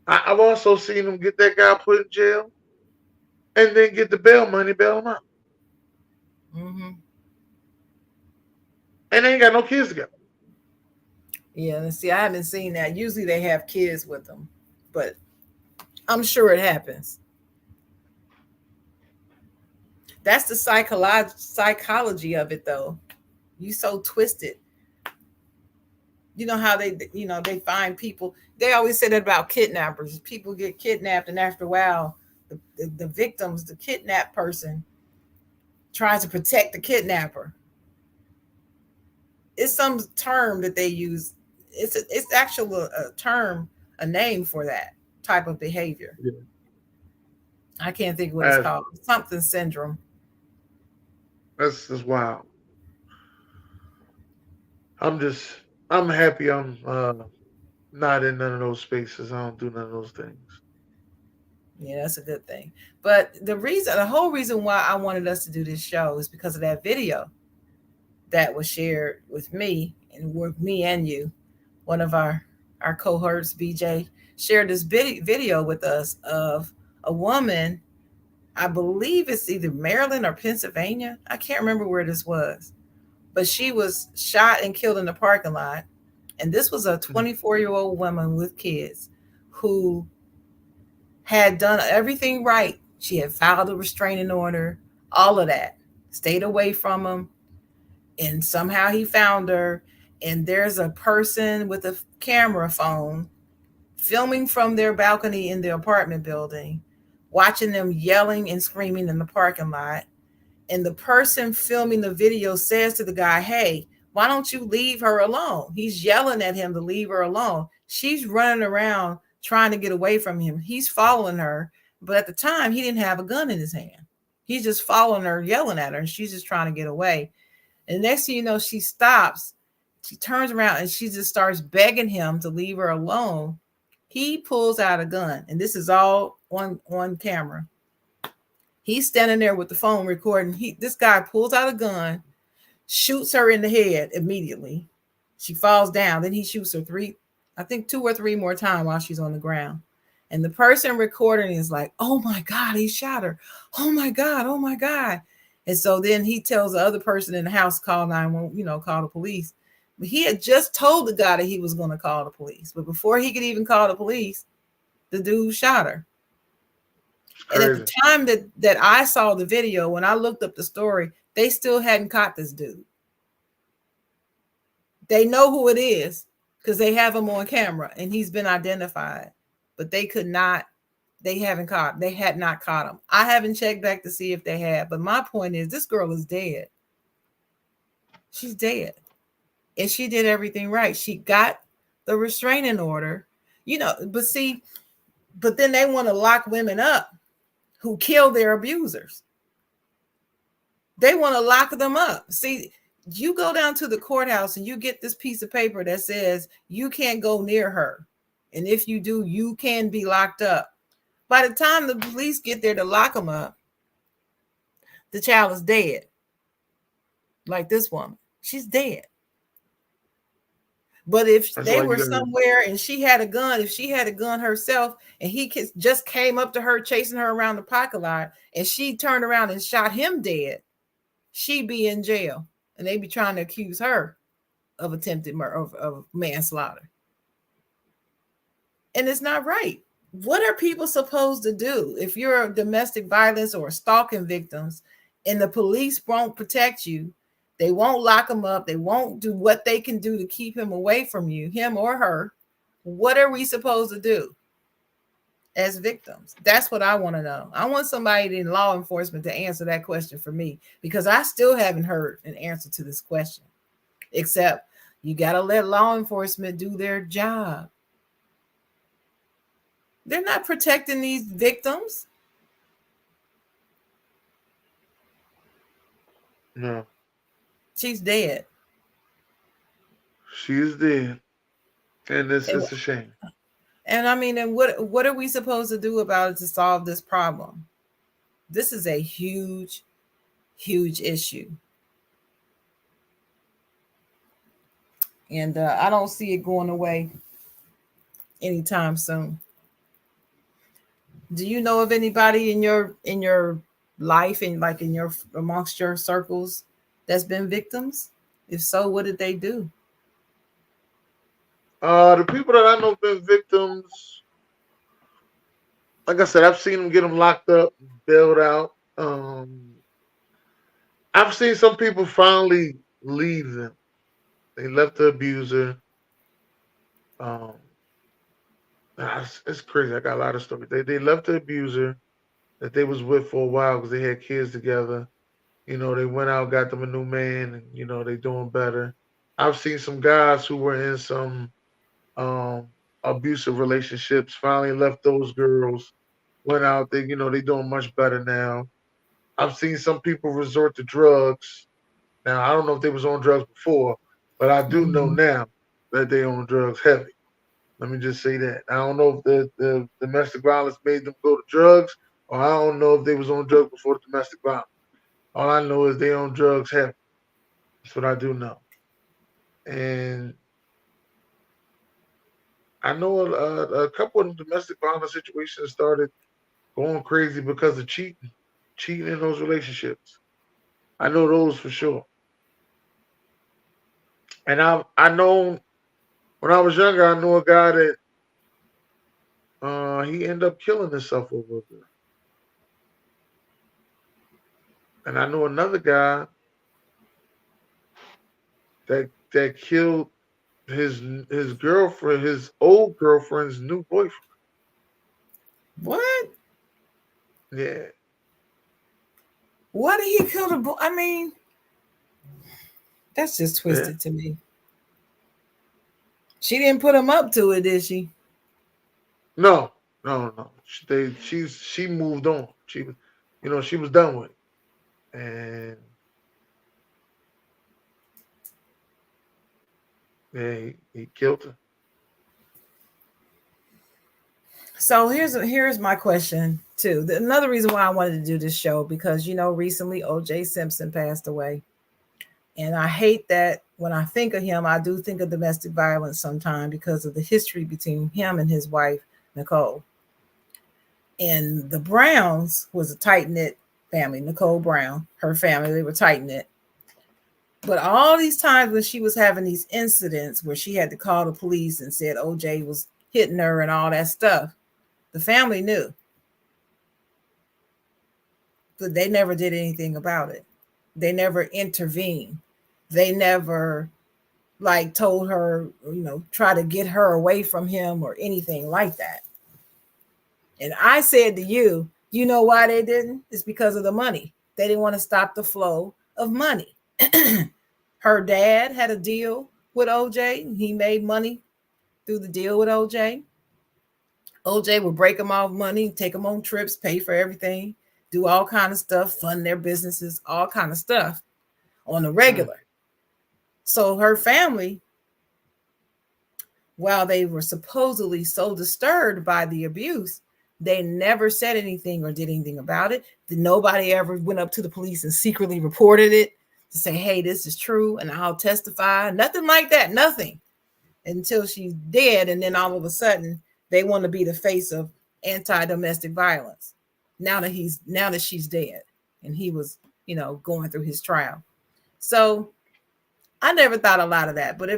[SPEAKER 2] I've also seen them get that guy put in jail and then get the bail money, bail him out,
[SPEAKER 1] Mm-hmm.
[SPEAKER 2] and they ain't got no kids together.
[SPEAKER 1] Yeah, and see, I haven't seen that. Usually they have kids with them, but I'm sure it happens. That's the psychology of it, though. You so twisted. You know how they find people. They always say that about kidnappers. People get kidnapped, and after a while, the victims, the kidnapped person, tries to protect the kidnapper. It's some term that they use. It's actual a term, a name for that type of behavior.
[SPEAKER 2] Yeah,
[SPEAKER 1] I can't think of what it's
[SPEAKER 2] that's
[SPEAKER 1] called. Something syndrome.
[SPEAKER 2] that's wild. I'm just I'm happy I'm not in none of those spaces. I don't do none of those things.
[SPEAKER 1] Yeah, that's a good thing. But the whole reason why I wanted us to do this show is because of that video that was shared with me and with me and you. One of our cohorts, BJ, shared this video with us of a woman. I believe it's either Maryland or Pennsylvania. I can't remember where this was, but she was shot and killed in the parking lot. And this was a
[SPEAKER 2] Mhm.
[SPEAKER 1] 24-year-old woman with kids who had done everything right. She had filed a restraining order, all of that, stayed away from him, and somehow he found her. And there's a person with a camera phone filming from their balcony in the apartment building, watching them yelling and screaming in the parking lot. And the person filming the video says to the guy, "Hey, why don't you leave her alone?" He's yelling at him to leave her alone. She's running around trying to get away from him. He's following her, but at the time, he didn't have a gun in his hand. He's just following her, yelling at her, and she's just trying to get away. And next thing you know, she stops. She turns around and she just starts begging him to leave her alone. He pulls out a gun, and this is all on camera. He's standing there with the phone recording. This guy pulls out a gun, shoots her in the head immediately. She falls down. Then he shoots her I think two or three more times while she's on the ground. And the person recording is like, "Oh my God, he shot her. Oh my God, oh my God." And so then he tells the other person in the house, call 911, call the police. But he had just told the guy that he was going to call the police. But before he could even call the police, the dude shot her.
[SPEAKER 2] It's
[SPEAKER 1] And at the
[SPEAKER 2] crazy.
[SPEAKER 1] time that I saw the video, when I looked up the story, they still hadn't caught this dude. They know who it is because they have him on camera and he's been identified, but they could not. They had not caught him. I haven't checked back to see if they had, but my point is this girl is dead. She's dead. And she did everything right. She got the restraining order, but see, but then they want to lock women up who kill their abusers. They want to lock them up. See, you go down to the courthouse and you get this piece of paper that says you can't go near her. And if you do, you can be locked up. By the time the police get there to lock them up, the child is dead. Like this woman, she's dead. But if
[SPEAKER 2] That's
[SPEAKER 1] they
[SPEAKER 2] why you
[SPEAKER 1] were
[SPEAKER 2] gotta.
[SPEAKER 1] somewhere and she had a gun, if she had a gun herself and he just came up to her, chasing her around the parking lot, and she turned around and shot him dead, she'd be in jail. And they'd be trying to accuse her of attempted murder, of manslaughter. And it's not right. What are people supposed to do if you're a domestic violence or stalking victims and the police won't protect you? They won't lock him up. They won't do what they can do to keep him away from you, him or her. What are we supposed to do as victims? That's what I want to know. I want somebody in law enforcement to answer that question for me, because I still haven't heard an answer to this question, except you got to let law enforcement do their job. They're not protecting these victims.
[SPEAKER 2] No,
[SPEAKER 1] She's dead.
[SPEAKER 2] she is dead, and
[SPEAKER 1] And,
[SPEAKER 2] it's a shame.
[SPEAKER 1] and I mean, and what are we supposed to do about it to solve this problem? This is a huge, huge issue. And I don't see it going away anytime soon. Do you know of anybody in your life and like in your amongst your circles that's been victims? If so, what did they do?
[SPEAKER 2] The people that I know been victims, like I said, I've seen them get them locked up, bailed out. I've seen some people finally leave them. They left the abuser. Um, it's crazy. I got a lot of stories. They left the abuser that they was with for a while because they had kids together. They went out, got them a new man, and they doing better. I've seen some guys who were in some um abusive relationships finally left those girls, went out. They doing much better now. I've seen some people resort to drugs. Now I don't know if they was on drugs before, but I do know
[SPEAKER 1] Mhm.
[SPEAKER 2] now that they on drugs heavy. Let me just say that. I don't know if the domestic violence made them go to drugs, or I don't know if they was on drugs before the domestic violence. All I know is they on drugs heavy. That's what I do know. And I know a couple of domestic violence situations started going crazy because of cheating in those relationships. I know those for sure. And I know when I was younger, I knew a guy that he ended up killing himself over a girl. And I know another guy that killed his girlfriend, his old girlfriend's new boyfriend.
[SPEAKER 1] What?
[SPEAKER 2] Yeah.
[SPEAKER 1] What did he kill the boy? I mean, that's just
[SPEAKER 2] Yeah.
[SPEAKER 1] twisted to me. She didn't put him up to it, did she?
[SPEAKER 2] No, no, no. She moved on. She was done with it. And yeah, he killed her.
[SPEAKER 1] So here's my question too. Another reason why I wanted to do this show, because recently O.J. Simpson passed away, and I hate that when I think of him, I do think of domestic violence sometimes because of the history between him and his wife Nicole. And the Browns was a tight knit family. Nicole Brown, her family, they were tight knit. But all these times when she was having these incidents where she had to call the police and said OJ was hitting her and all that stuff, the family knew, but they never did anything about it. They never intervened. They never like told her, try to get her away from him or anything like that. And I said to you, you know why they didn't? It's because of the money. They didn't want to stop the flow of money. Her dad had a deal with OJ. He made money through the deal with OJ. OJ would break them off money, take them on trips, pay for everything, do all kind of stuff, fund their businesses, all kind of stuff on the
[SPEAKER 2] Mm.
[SPEAKER 1] regular. So her family, while they were supposedly so disturbed by the abuse, they never said anything or did anything about it. Nobody ever went up to the police and secretly reported it to say, hey, this is true and I'll testify. Nothing like that. Nothing until she's dead. And then all of a sudden, they want to be the face of anti-domestic violence. Now that she's dead and he was, going through his trial. So I never thought a lot of that, but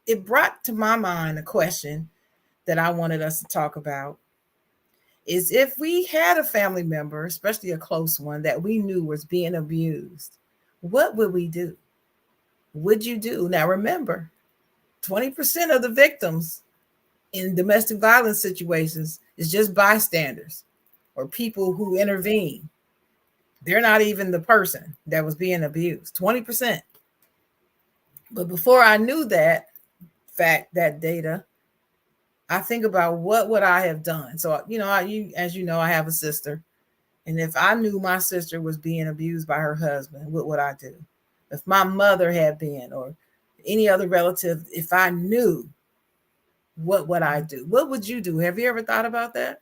[SPEAKER 1] it brought to my mind a question that I wanted us to talk about is if we had a family member, especially a close one that we knew was being abused, what would we do? Would you do? Now remember, 20% of the victims in domestic violence situations is just bystanders or people who intervene. They're not even the person that was being abused. 20%. But before I knew that fact, that data, I think about what would I have done. So, as you know, I have a sister. And if I knew my sister was being abused by her husband, what would I do? If my mother had been or any other relative, if I knew, what would I do? What would you do? Have you ever thought about that?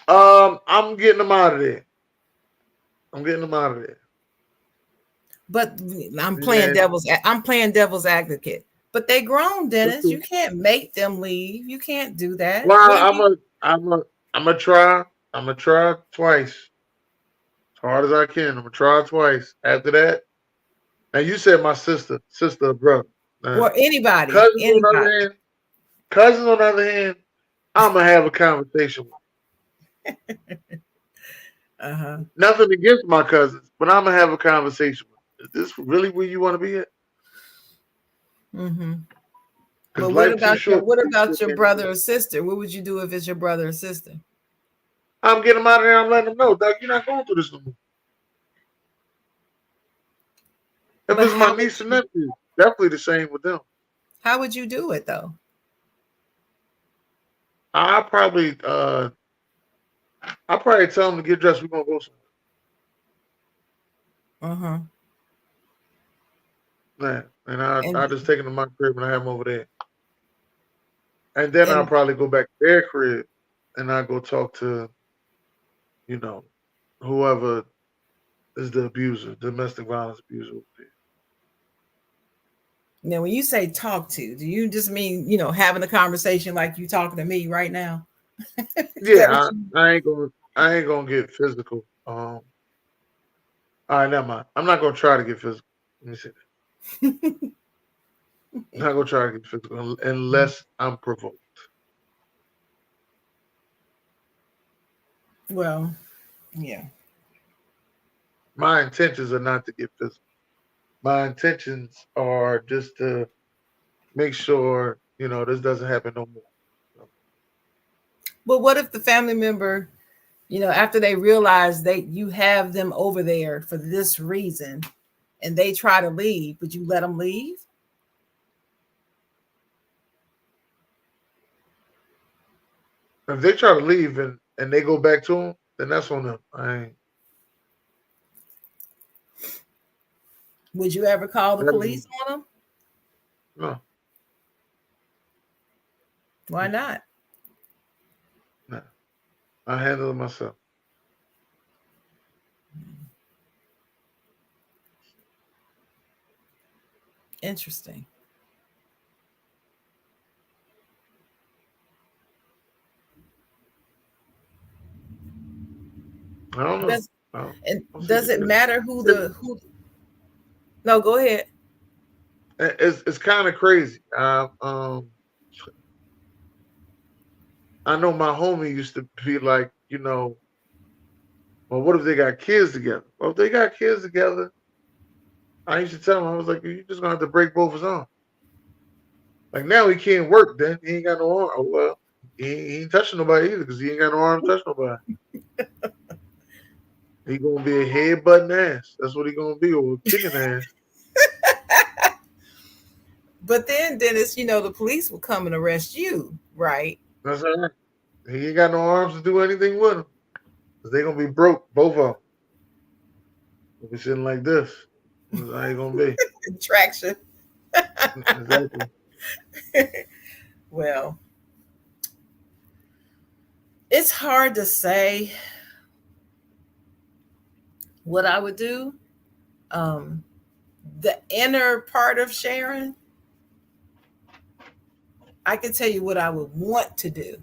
[SPEAKER 2] I'm getting them out of there. I'm getting them out of there.
[SPEAKER 1] But
[SPEAKER 2] And
[SPEAKER 1] I'm playing devil's advocate. But they grown,
[SPEAKER 2] that's
[SPEAKER 1] Dennis. You
[SPEAKER 2] cool.
[SPEAKER 1] can't make them leave. You can't do that.
[SPEAKER 2] Well,
[SPEAKER 1] What do you
[SPEAKER 2] I'm a try. I'm gonna try twice, as hard as I can. I'm gonna try twice. After that, now you said my sister, or brother. Now,
[SPEAKER 1] or anybody,
[SPEAKER 2] cousins on the
[SPEAKER 1] anybody.
[SPEAKER 2] other hand, cousins on the other hand, I'm gonna have a conversation with.
[SPEAKER 1] Uh-huh.
[SPEAKER 2] Nothing against my cousins, but I'm gonna have a conversation with. Is this really where you want to be at?
[SPEAKER 1] Mm-hmm.
[SPEAKER 2] Because
[SPEAKER 1] But
[SPEAKER 2] life too short
[SPEAKER 1] what
[SPEAKER 2] to be
[SPEAKER 1] about
[SPEAKER 2] sitting
[SPEAKER 1] your
[SPEAKER 2] there.
[SPEAKER 1] brother or sister? What would you do if it's your brother or sister?
[SPEAKER 2] I'm getting them out of there. I'm letting them know, Doug, you're not going through this no more. If
[SPEAKER 1] But
[SPEAKER 2] it's my niece and nephew, definitely the same with them.
[SPEAKER 1] how would you do it though?
[SPEAKER 2] I probably I probably tell them to get dressed. We're gonna go somewhere.
[SPEAKER 1] Uh-huh.
[SPEAKER 2] Man, and
[SPEAKER 1] And
[SPEAKER 2] I just take them to my crib and I have them over there. And then I'll
[SPEAKER 1] and
[SPEAKER 2] probably go back to their crib and I go talk to, you know, whoever is the abuser, domestic violence abuser over there.
[SPEAKER 1] now when you say talk to, do you just mean, having a conversation like you talking to me right now? Is that what
[SPEAKER 2] Yeah, I ain't gonna get physical. All right, never mind. I'm not gonna try to get physical. Let me say that.
[SPEAKER 1] you
[SPEAKER 2] I'm not gonna try to get physical unless I'm provoked.
[SPEAKER 1] well, yeah.
[SPEAKER 2] My intentions are not to get physical. My intentions are just to make sure this doesn't happen no more. So,
[SPEAKER 1] But what if the family member, after they realize you have them over there for this reason and they try to leave, would you let them leave?
[SPEAKER 2] if they try to leave and they go back to them, then that's on them. I ain't.
[SPEAKER 1] Would you ever call the
[SPEAKER 2] That is,
[SPEAKER 1] police on them?
[SPEAKER 2] no,
[SPEAKER 1] Why not?
[SPEAKER 2] no. I handle it myself.
[SPEAKER 1] Interesting.
[SPEAKER 2] I don't know.
[SPEAKER 1] Does and
[SPEAKER 2] I don't see
[SPEAKER 1] does
[SPEAKER 2] the
[SPEAKER 1] it
[SPEAKER 2] difference.
[SPEAKER 1] matter who? No, go ahead.
[SPEAKER 2] It's kind of crazy. I know my homie used to be like, well, what if they got kids together? Well, if they got kids together, I used to tell him, I was like, you just gonna have to break both his arms. Like now he can't work. Then he ain't got no arm. Oh well. He ain't touching nobody either because he ain't got no arms to touch nobody. He gonna be a head button ass. That's what he gonna be, or kicking ass.
[SPEAKER 1] But then, Dennis, the police will come and arrest you, right?
[SPEAKER 2] That's all right. He ain't got no arms to do anything with him. Cause they gonna be broke, both of them. They'll be sitting like this. That's how he gonna be.
[SPEAKER 1] Traction.
[SPEAKER 2] Exactly.
[SPEAKER 1] Well, it's hard to say what I would do. Um, the inner part of Sharon, I can tell you what I would want to do,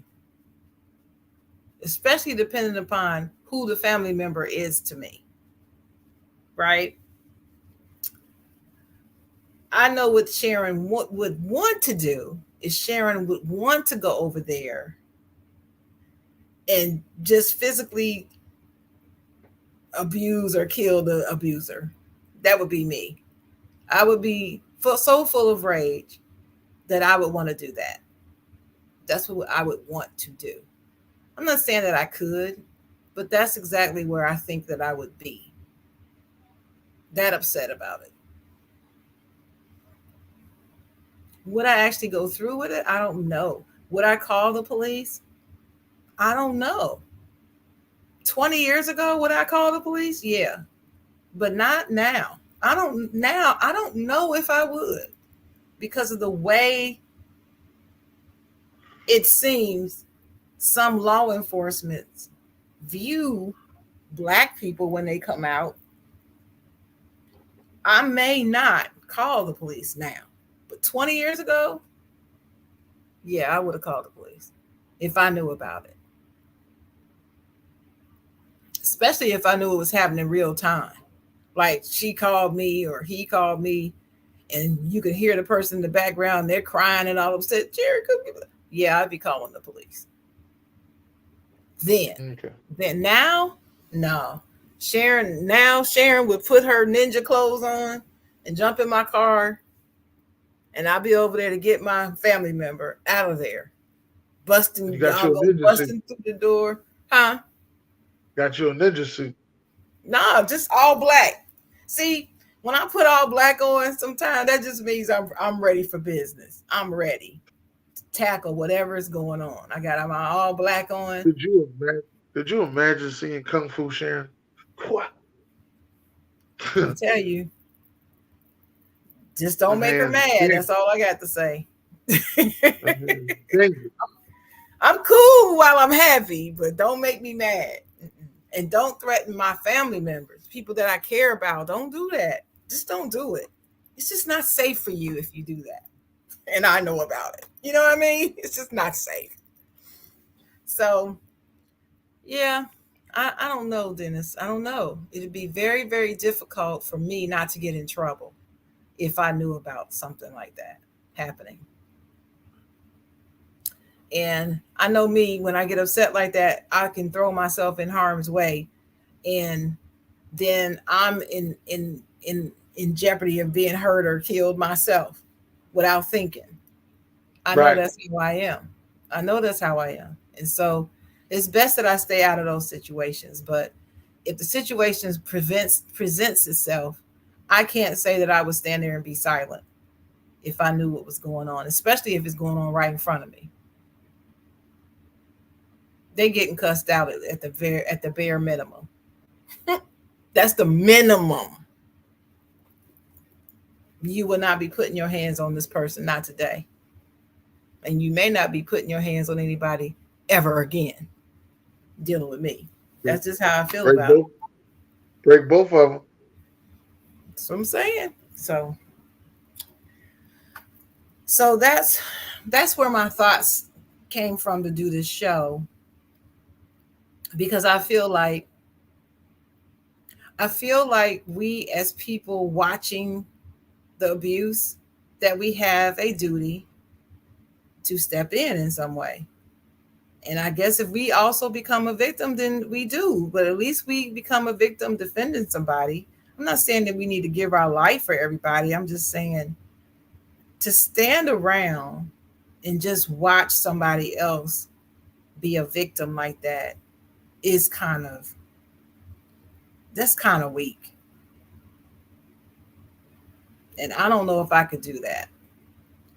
[SPEAKER 1] especially depending upon who the family member is to me, right? I know what Sharon would want to do is Sharon would want to go over there and just physically abuse or kill the abuser. That would be me. I would be so full of rage that I would want to do that. That's what I would want to do. I'm not saying that I could, but that's exactly where I think that I would be. That upset about it. Would I actually go through with it? I don't know. Would I call the police? I don't know. 20 years ago, would I call the police? Yeah, but not now. I don't know if I would because of the way it seems some law enforcement view black people when they come out. I may not call the police now, but 20 years ago, yeah, I would have called the police if I knew about it, especially if I knew it was happening real time. Like she called me or he called me, and you could hear the person in the background, they're crying and all upset. Jerry, yeah, I'd be calling the police. Then,
[SPEAKER 2] Okay.
[SPEAKER 1] then now, no. Sharon would put her ninja clothes on and jump in my car, and I'll be over there to get my family member out of there.
[SPEAKER 2] You
[SPEAKER 1] Busting,
[SPEAKER 2] got
[SPEAKER 1] I'll
[SPEAKER 2] your
[SPEAKER 1] go
[SPEAKER 2] ninja suit.
[SPEAKER 1] busting through the door. Huh?
[SPEAKER 2] Got your ninja suit.
[SPEAKER 1] Nah, just all black. See, when I put all black on, sometimes that just means I'm ready for business. I'm ready to tackle whatever is going on. I got my all black on.
[SPEAKER 2] Could you imagine? Could you imagine seeing Kung Fu Sharon? What?
[SPEAKER 1] I'm tell you, just don't
[SPEAKER 2] Them
[SPEAKER 1] make her
[SPEAKER 2] hands is
[SPEAKER 1] mad.
[SPEAKER 2] dangerous.
[SPEAKER 1] That's all I got to say.
[SPEAKER 2] Them hands is dangerous.
[SPEAKER 1] I'm cool while I'm happy, but don't make me mad. And don't threaten my family members, people that I care about. Don't do that. Just don't do it. It's just not safe for you if you do that. And I know about it. You know what I mean? It's just not safe. So, yeah, I don't know, Dennis. I don't know. It'd be very, very difficult for me not to get in trouble if I knew about something like that happening. And I know me, when I get upset like that, I can throw myself in harm's way, and then I'm in jeopardy of being hurt or killed myself without thinking. I know
[SPEAKER 2] Right.
[SPEAKER 1] that's who I am. I know that's how I am. And so it's best that I stay out of those situations. But if the situation presents itself, I can't say that I would stand there and be silent if I knew what was going on, especially if it's going on right in front of me. They getting cussed out at the bare minimum. That's the minimum. You will not be putting your hands on this person, not today. And you may not be putting your hands on anybody ever again dealing with me. That's just how I feel
[SPEAKER 2] Break
[SPEAKER 1] about it.
[SPEAKER 2] both. Break both of them.
[SPEAKER 1] That's what I'm saying. So that's where my thoughts came from to do this show, because I feel like we as people watching the abuse, that we have a duty to step in some way. And I guess if we also become a victim, then we do. But at least we become a victim defending somebody. I'm not saying that we need to give our life for everybody. I'm just saying to stand around and just watch somebody else. be a victim like that is that's kind of weak. And I don't know if I could do that.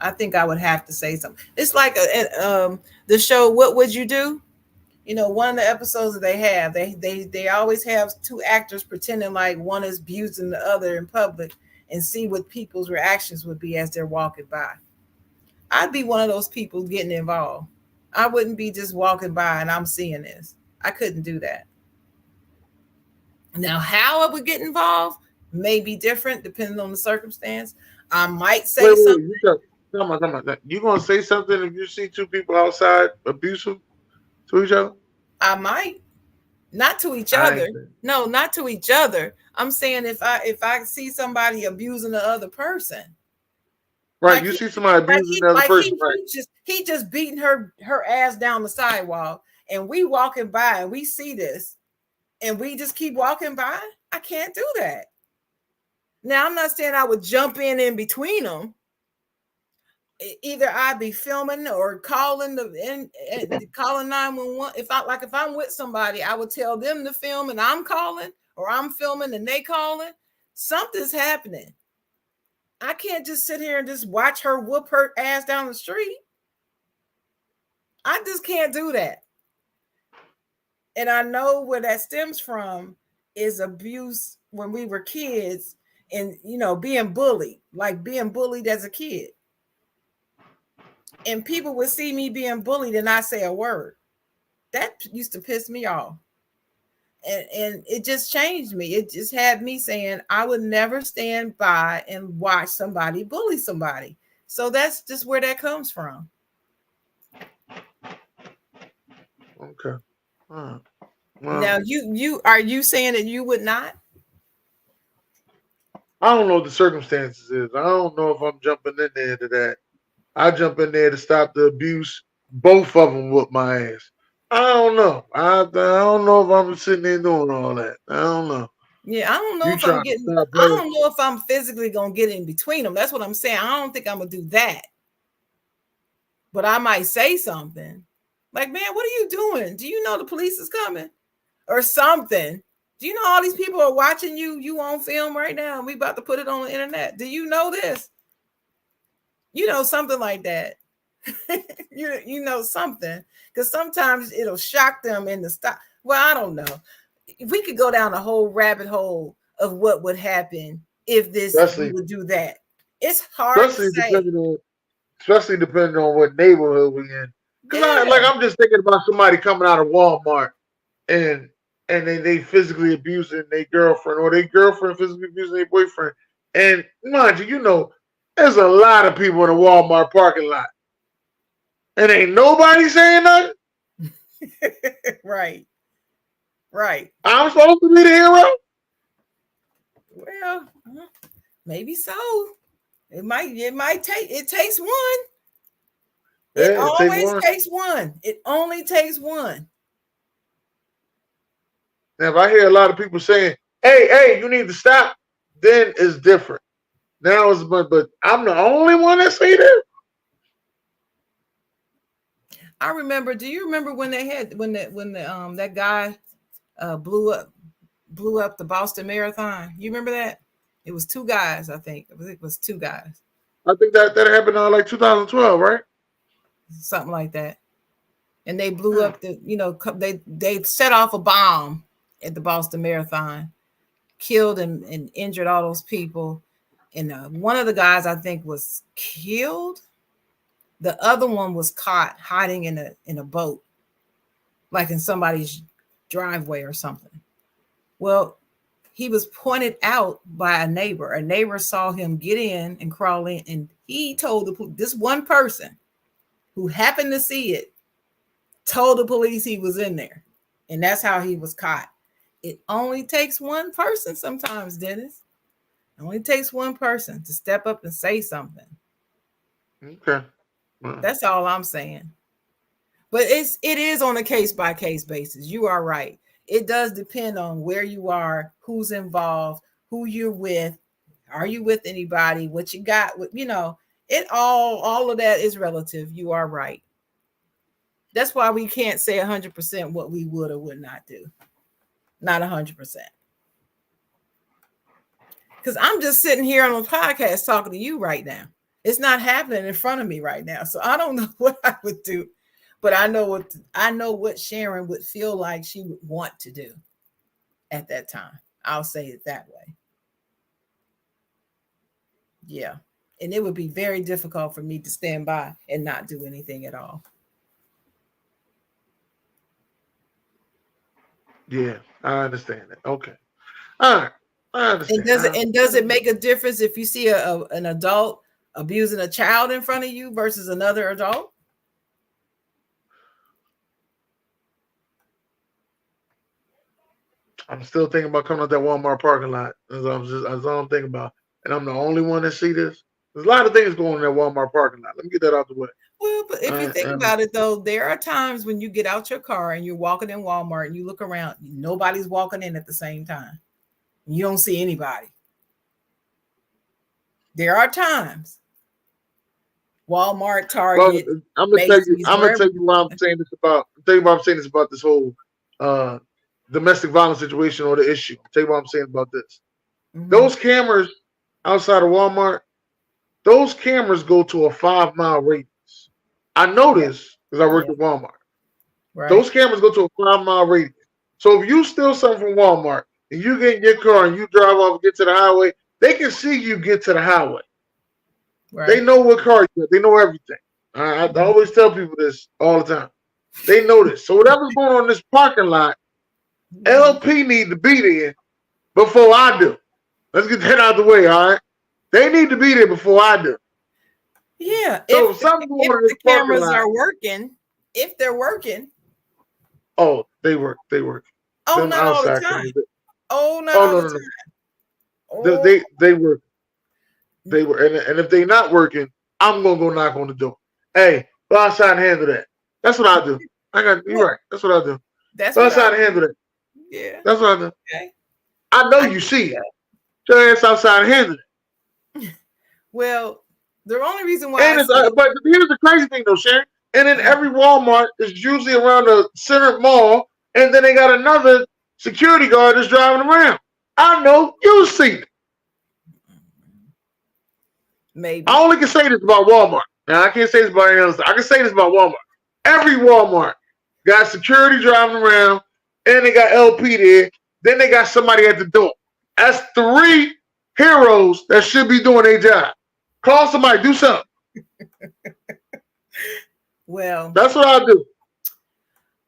[SPEAKER 1] I think I would have to say something. It's like the show What Would You Do? You know, one of the episodes that they have, they always have two actors pretending like one is abusing the other in public and see what people's reactions would be as they're walking by. I'd be one of those people getting involved. I wouldn't be just walking by and I'm seeing this. I couldn't do that. Now, how I would get involved may be different depending on the circumstance. I might say
[SPEAKER 2] Wait,
[SPEAKER 1] something.
[SPEAKER 2] you got come on. You gonna say something if you see two people outside abusive to each other?
[SPEAKER 1] I might not to each
[SPEAKER 2] I
[SPEAKER 1] other.
[SPEAKER 2] ain't saying.
[SPEAKER 1] No, not to each other. I'm saying if I see somebody abusing the other person,
[SPEAKER 2] Right,
[SPEAKER 1] like
[SPEAKER 2] you
[SPEAKER 1] he
[SPEAKER 2] see somebody
[SPEAKER 1] like
[SPEAKER 2] abusing
[SPEAKER 1] he
[SPEAKER 2] another
[SPEAKER 1] like
[SPEAKER 2] person, right?
[SPEAKER 1] he just beating her ass down the sidewalk, and we walking by and we see this, and we just keep walking by. I can't do that. Now I'm not saying I would jump in between them. Either I'd be filming or calling calling 911. If I'm with somebody, I would tell them to film and I'm calling, or I'm filming and they calling. Something's happening. I can't just sit here and just watch her whoop her ass down the street. I just can't do that. And I know where that stems from is abuse when we were kids, and being bullied, like being bullied as a kid. And people would see me being bullied and not say a word. That used to piss me off. And it just changed me. It just had me saying I would never stand by and watch somebody bully somebody. So that's just where that comes from.
[SPEAKER 2] Okay. All right.
[SPEAKER 1] Now
[SPEAKER 2] Well,
[SPEAKER 1] you are you saying that you would not?
[SPEAKER 2] I don't know what the circumstances is. I don't know if I'm jumping in there to that. I jump in there to stop the abuse. Both of them whoop my ass. I don't know. I don't know if I'm sitting there doing all that. I don't know.
[SPEAKER 1] Yeah, I don't know
[SPEAKER 2] You
[SPEAKER 1] if I'm
[SPEAKER 2] trying to
[SPEAKER 1] getting
[SPEAKER 2] stop
[SPEAKER 1] I
[SPEAKER 2] her?
[SPEAKER 1] don't know if I'm physically gonna get in between them. That's what I'm saying. I don't think I'm gonna do that. But I might say something. Like, man, what are you doing? Do you know the police is coming? Or something. Do you know all these people are watching you on film right now? And we about to put it on the internet. Do you know this? Something like that. You know something. Because sometimes it'll shock them in the stop. Well, I don't know. We could go down a whole rabbit hole of what would happen if this we
[SPEAKER 2] Especially,
[SPEAKER 1] would do that. It's hard to
[SPEAKER 2] especially
[SPEAKER 1] say.
[SPEAKER 2] depending on, especially depending on what neighborhood we in. Cause
[SPEAKER 1] Yeah.
[SPEAKER 2] I'm just thinking about somebody coming out of Walmart and they physically abusing their girlfriend or their girlfriend physically abusing their boyfriend. And mind you, there's a lot of people in the Walmart parking lot, and ain't nobody saying nothing.
[SPEAKER 1] Right. Right.
[SPEAKER 2] I'm supposed to be the hero.
[SPEAKER 1] Well, maybe so. It takes one. It
[SPEAKER 2] Yeah, it take
[SPEAKER 1] always
[SPEAKER 2] one.
[SPEAKER 1] takes one. It only takes one.
[SPEAKER 2] Now, if I hear a lot of people saying, "Hey, you need to stop," then it's different. Now it's but I'm the only one that say that.
[SPEAKER 1] I remember. Do you remember when they had when the that guy blew up the Boston Marathon? You remember that? It was two guys, I think. I think it was two guys,
[SPEAKER 2] I think that happened in like 2012, right?
[SPEAKER 1] something like that. And they blew
[SPEAKER 2] Hmm.
[SPEAKER 1] up they set off a bomb at the Boston Marathon, killed and injured all those people. And one of the guys I think was killed. The other one was caught hiding in a boat, like in somebody's driveway or something. Well, he was pointed out by a neighbor. A neighbor saw him get in and crawl in, and he told this one person who happened to see it told the police he was in there, and that's how he was caught. It only takes one person sometimes, Dennis. It only takes one person to step up and say something.
[SPEAKER 2] Okay. Well,
[SPEAKER 1] That's all I'm saying. But it is on a case by case basis. You are right. It does depend on where you are, who's involved, who you're with. Are you with anybody? What you got? It all of that is relative. You are right. That's why we can't say 100% what we would or would not do. Not 100%. Because I'm just sitting here on a podcast talking to you right now. It's not happening in front of me right now. So I don't know what I would do, but I know what Sharon would feel like she would want to do at that time. I'll say it that way. Yeah. And it would be very difficult for me to stand by and not do anything at all.
[SPEAKER 2] Yeah, I understand that. Okay. All right. I
[SPEAKER 1] And
[SPEAKER 2] understand.
[SPEAKER 1] does it
[SPEAKER 2] I
[SPEAKER 1] and does it make a difference if you see an adult abusing a child in front of you versus another adult?
[SPEAKER 2] I'm still thinking about coming out that Walmart parking lot. That's all I'm thinking about. And I'm the only one that see this. There's a lot of things going on in that Walmart parking lot. Let me get that out the way.
[SPEAKER 1] Well, but
[SPEAKER 2] All
[SPEAKER 1] if you
[SPEAKER 2] right.
[SPEAKER 1] think about it though, there are times when you get out your car and you're walking in Walmart and you look around, nobody's walking in at the same time. You don't see anybody. There are times Walmart,
[SPEAKER 2] Well,
[SPEAKER 1] Target,
[SPEAKER 2] I'm gonna tell you.
[SPEAKER 1] Macy's,
[SPEAKER 2] I'm gonna
[SPEAKER 1] wherever
[SPEAKER 2] tell you
[SPEAKER 1] you're
[SPEAKER 2] why I'm
[SPEAKER 1] going.
[SPEAKER 2] saying this about. I'm tell you why I'm saying this about this whole uh, domestic violence situation or the issue. I'll tell you what I'm saying about this.
[SPEAKER 1] Mm-hmm.
[SPEAKER 2] Those cameras outside of Walmart, those cameras go to a 5 mile radius. I know
[SPEAKER 1] Yeah,
[SPEAKER 2] this because I worked
[SPEAKER 1] yeah,
[SPEAKER 2] at Walmart.
[SPEAKER 1] right,
[SPEAKER 2] Those cameras go to a 5 mile radius. So if you steal something from Walmart and you get in your car and you drive off and get to the highway, they can see you get to the highway. They
[SPEAKER 1] right.
[SPEAKER 2] know what car you got. They know everything. I
[SPEAKER 1] Mhm.
[SPEAKER 2] always tell people this all the time. They know this. So whatever's going on in this parking lot,
[SPEAKER 1] Mhm.
[SPEAKER 2] LP need to be there before I do. Let's get that out of the way, all right? They need to be there before I do.
[SPEAKER 1] Yeah,
[SPEAKER 2] So if something's going
[SPEAKER 1] if
[SPEAKER 2] on in this
[SPEAKER 1] the
[SPEAKER 2] parking
[SPEAKER 1] cameras
[SPEAKER 2] lot,
[SPEAKER 1] are working, if they're working,
[SPEAKER 2] oh, they work. They work.
[SPEAKER 1] oh,
[SPEAKER 2] Them
[SPEAKER 1] not all the
[SPEAKER 2] outside
[SPEAKER 1] time.
[SPEAKER 2] cameras.
[SPEAKER 1] Oh, not
[SPEAKER 2] Oh
[SPEAKER 1] all
[SPEAKER 2] no,
[SPEAKER 1] the
[SPEAKER 2] no, no.
[SPEAKER 1] time. Oh,
[SPEAKER 2] They work. They were, and if they not working, I'm gonna go knock on the door. Hey, go outside and handle that. That's what I do. I got you
[SPEAKER 1] well,
[SPEAKER 2] right. That's what I do.
[SPEAKER 1] that's
[SPEAKER 2] Go
[SPEAKER 1] what I
[SPEAKER 2] outside and
[SPEAKER 1] do.
[SPEAKER 2] handle that.
[SPEAKER 1] Yeah.
[SPEAKER 2] That's what I do.
[SPEAKER 1] Okay.
[SPEAKER 2] I know
[SPEAKER 1] I
[SPEAKER 2] you
[SPEAKER 1] can
[SPEAKER 2] see
[SPEAKER 1] see
[SPEAKER 2] it.
[SPEAKER 1] that.
[SPEAKER 2] Get your ass outside and handle it.
[SPEAKER 1] Well, the only reason why I
[SPEAKER 2] And it's,
[SPEAKER 1] say
[SPEAKER 2] but here's the crazy thing though, Sharon. And then
[SPEAKER 1] uh,
[SPEAKER 2] every Walmart is usually around the center mall, and then they got another security guard that's driving around. I know you see it. I
[SPEAKER 1] maybe.
[SPEAKER 2] only can say this about Walmart. Now I can't say this about anything else. I can say this about Walmart. Every Walmart got security driving around, and they got LP there. Then they got somebody at the door. That's three heroes that should be doing their job. Call somebody, do something.
[SPEAKER 1] Well,
[SPEAKER 2] That's what I do.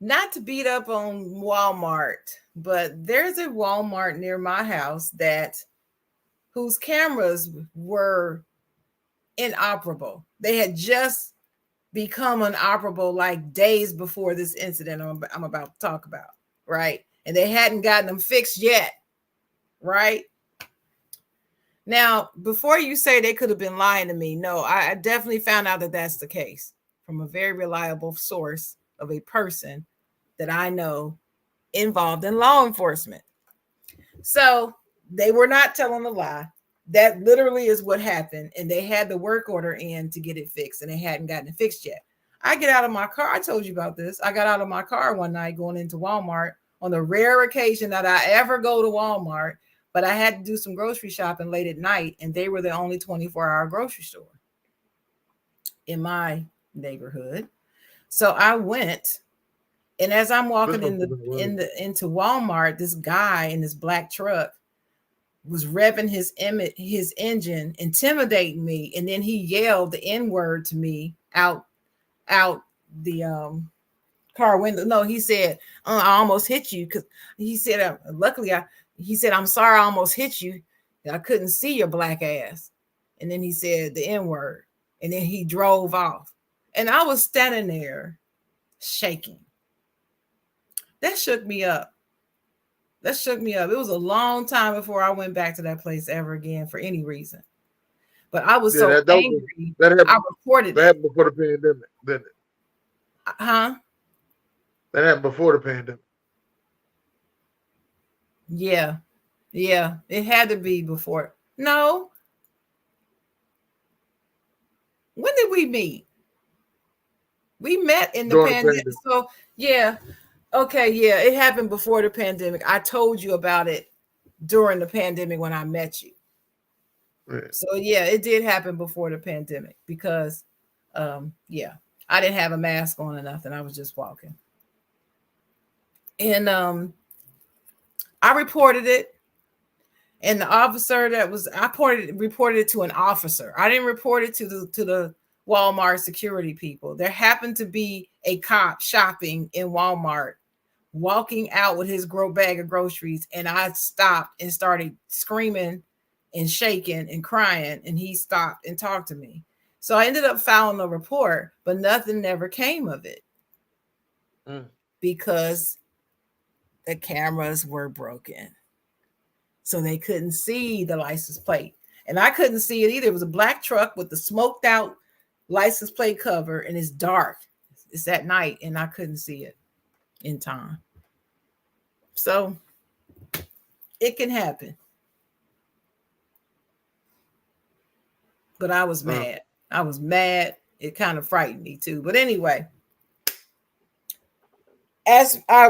[SPEAKER 1] not to beat up on Walmart, but there's a Walmart near my house that whose cameras were inoperable. They had just become inoperable like days before this incident I'm about to talk about, right? And they hadn't gotten them fixed yet, right? Now, before you say they could have been lying to me, no, I definitely found out that that's the case from a very reliable source of a person that I know involved in law enforcement. So they were not telling a lie. That literally is what happened. And they had the work order in to get it fixed, and they hadn't gotten it fixed yet. I get out of my car. I told you about this. I got out of my car one night going into Walmart on the rare occasion that I ever go to Walmart, but I had to do some grocery shopping late at night, and they were the only 24-hour grocery store in my neighborhood. So I went, and as I'm
[SPEAKER 2] This
[SPEAKER 1] walking
[SPEAKER 2] one for the word.
[SPEAKER 1] into Walmart, this guy in this black truck was revving his engine, intimidating me, and then he yelled the N word to me out the car window. No, he said, "I almost hit you," because he said, "Luckily, I." He said, "I'm sorry, I almost hit you. I couldn't see your black ass." And then he said the N word, and then he drove off, and I was standing there shaking. That shook me up. That shook me up. It was a long time before I went back to that place ever again for any reason. But I was
[SPEAKER 2] Yeah,
[SPEAKER 1] so
[SPEAKER 2] that was
[SPEAKER 1] angry,
[SPEAKER 2] that
[SPEAKER 1] I
[SPEAKER 2] happened.
[SPEAKER 1] reported
[SPEAKER 2] That
[SPEAKER 1] it.
[SPEAKER 2] happened before the pandemic, didn't it?
[SPEAKER 1] Huh?
[SPEAKER 2] That happened before the pandemic.
[SPEAKER 1] Yeah. Yeah. It had to be before. No. When did we meet? We met in the
[SPEAKER 2] during the
[SPEAKER 1] pandemic.
[SPEAKER 2] pandemic.
[SPEAKER 1] So yeah, okay, yeah, it happened before the pandemic. I told you about it during the pandemic when I met you.
[SPEAKER 2] Yeah.
[SPEAKER 1] So yeah, it did happen before the pandemic because yeah, I didn't have a mask on or nothing. I was just walking. And I reported it, and the officer that was I reported it to an officer. I didn't report it to the Walmart security people. There happened to be a cop shopping in Walmart, walking out with his bag of groceries, and I stopped and started screaming and shaking and crying, and he stopped and talked to me. So I ended up filing a report, but nothing never came of it
[SPEAKER 2] Mm.
[SPEAKER 1] because the cameras were broken. So they couldn't see the license plate. And I couldn't see it either. It was a black truck with the smoked out license plate cover, and it's dark. It's at night, and I couldn't see it in time. So it can happen. But I was
[SPEAKER 2] Uh,
[SPEAKER 1] mad. I was mad. It kind of frightened me too. But anyway,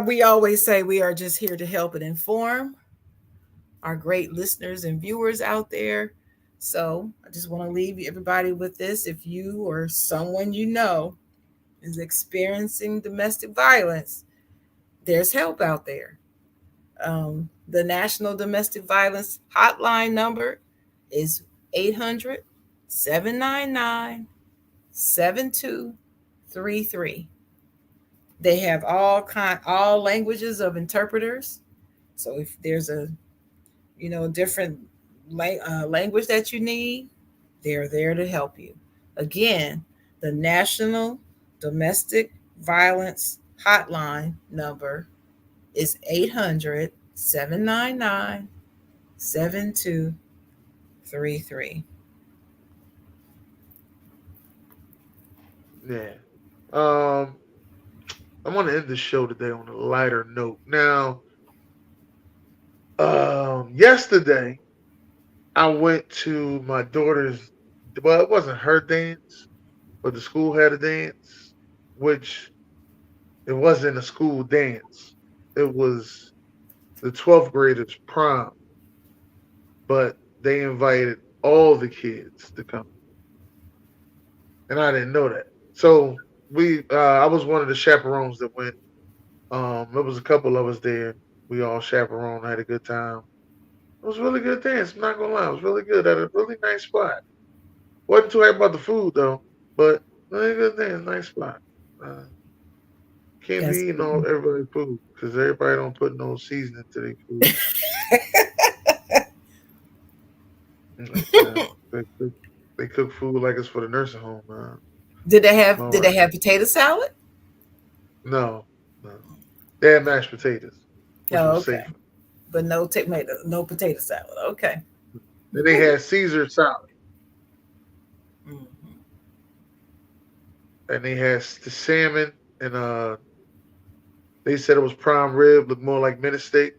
[SPEAKER 1] we always say, we are just here to help and inform our great listeners and viewers out there. So I just want to leave everybody with this. If you or someone you know is experiencing domestic violence, there's help out there. The National Domestic Violence Hotline number is 800 799 7233. They have all languages of interpreters. So if there's a different language that you need, they're there to help you. Again, the National Domestic Violence Hotline number is 800 799 7233.
[SPEAKER 2] yeah. Um, I'm gonna end the show today on a lighter note. Now, yesterday I went to my daughter's. Well, it wasn't her dance, but the school had a dance, which it wasn't a school dance. It was the 12th graders prom, but they invited all the kids to come, and I didn't know that. So I was one of the chaperones that went. There was a couple of us there. We all chaperoned, had a good time. It was a really good dance. I'm not gonna lie, it was really good at a really nice spot. Wasn't too happy about the food though, but really good dance, nice spot. Uh, can't be
[SPEAKER 1] That's
[SPEAKER 2] eating all
[SPEAKER 1] cool.
[SPEAKER 2] everybody's food because everybody don't put no seasoning to their food. Like, they cook food like it's for the nursing home, man. All
[SPEAKER 1] Did
[SPEAKER 2] right.
[SPEAKER 1] they have potato salad?
[SPEAKER 2] No, no. They had mashed potatoes, which
[SPEAKER 1] Oh,
[SPEAKER 2] was
[SPEAKER 1] okay.
[SPEAKER 2] safer.
[SPEAKER 1] But no tomato, no potato salad. Okay.
[SPEAKER 2] Then they had Caesar salad,
[SPEAKER 1] Mhm.
[SPEAKER 2] and they had the salmon, and they said it was prime rib, looked more like minute steak.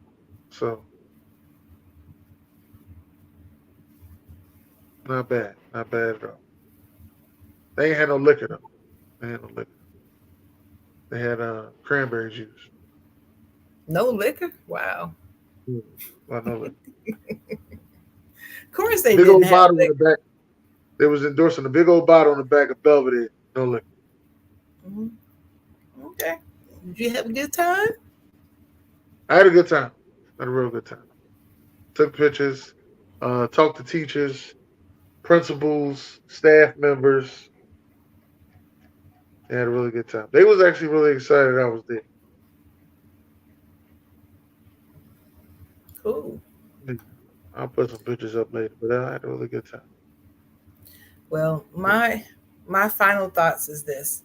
[SPEAKER 2] So not bad at all. They ain't had no liquor though. They had no liquor. They had cranberry juice.
[SPEAKER 1] No liquor? Wow.
[SPEAKER 2] Mm. Well, no liquor.
[SPEAKER 1] Of course they
[SPEAKER 2] Big
[SPEAKER 1] didn't
[SPEAKER 2] old
[SPEAKER 1] have
[SPEAKER 2] bottle on the
[SPEAKER 1] liquor.
[SPEAKER 2] back. They was endorsing a big old bottle on the back of Belvedere. No liquor.
[SPEAKER 1] Mhm. Okay. Did you have a good time?
[SPEAKER 2] I had a good time. Had a real good time. Took pictures. Talked to teachers, principals, staff members. They had a really good time. They was actually really excited I was there.
[SPEAKER 1] Cool.
[SPEAKER 2] Yeah. I'll put some pictures up later, but I had a really good time.
[SPEAKER 1] Well,
[SPEAKER 2] Yeah.
[SPEAKER 1] my final thoughts is this.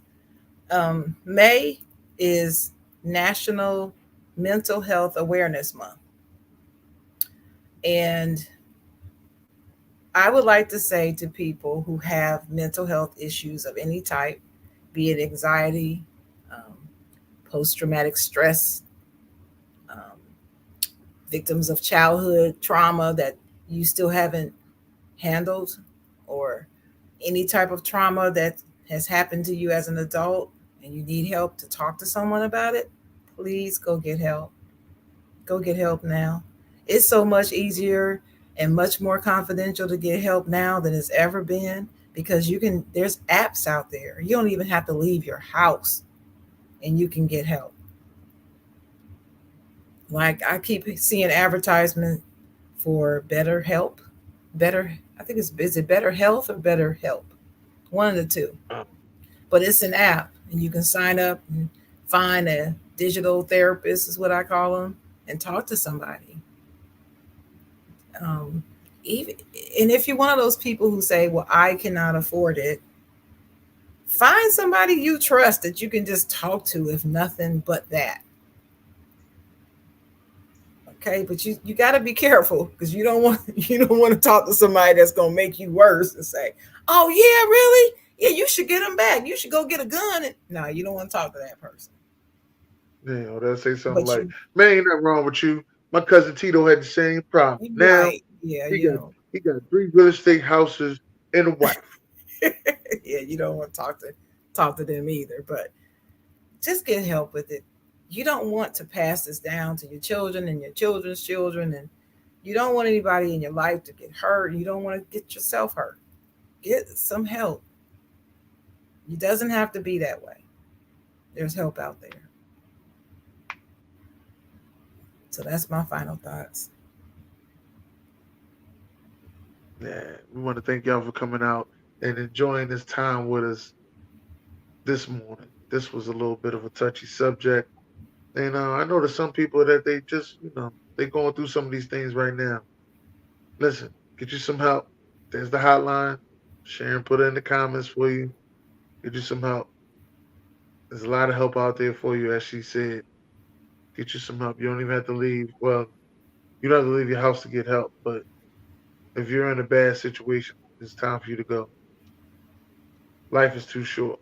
[SPEAKER 1] May is National Mental Health Awareness Month. And I would like to say to people who have mental health issues of any type, be it anxiety, um, post traumatic stress, um, victims of childhood trauma that you still haven't handled, or any type of trauma that has happened to you as an adult, and you need help to talk to someone about it, please go get help. Go get help now. It's so much easier and much more confidential to get help now than it's ever been because there's apps out there. You don't even have to leave your house and you can get help. Like I keep seeing advertisement for Better Help. Better I think it's is it Better Health or Better Help? One of the two. But it's an app and you can sign up and find a digital therapist is what I call them and talk to somebody. Um, even and if you're one of those people who say, "Well, I cannot afford it," find somebody you trust that you can just talk to, if nothing but that. Okay, but you got to be careful because you don't want you don't want to talk to somebody that's gonna make you worse and say, "Oh yeah, really? Yeah, you should get them back. You should go get a gun." And, no, you don't want to talk to that person.
[SPEAKER 2] Yeah, or they'll say something
[SPEAKER 1] But
[SPEAKER 2] like,
[SPEAKER 1] you,
[SPEAKER 2] "Man, ain't nothing wrong with you. My cousin Tito had the same problem. Now
[SPEAKER 1] right? Yeah,
[SPEAKER 2] he
[SPEAKER 1] you
[SPEAKER 2] got
[SPEAKER 1] know,
[SPEAKER 2] he got 3 real estate houses and a wife."
[SPEAKER 1] yeah, you don't want to talk to them either. But just get help with it. You don't want to pass this down to your children and your children's children, and you don't want anybody in your life to get hurt. You don't want to get yourself hurt. Get some help. It doesn't have to be that way. There's help out there. So that's my final thoughts.
[SPEAKER 2] Yeah, we want to thank y'all for coming out and enjoying this time with us this morning. This was a little bit of a touchy subject, and I know there's some people that they just, they going through some of these things right now. Listen, get you some help. There's the hotline. Sharon put it in the comments for you. Get you some help. There's a lot of help out there for you, as she said. Get you some help. You don't even have to leave. Well, you don't have to leave your house to get help, but if you're in a bad situation, it's time for you to go. Life is too short.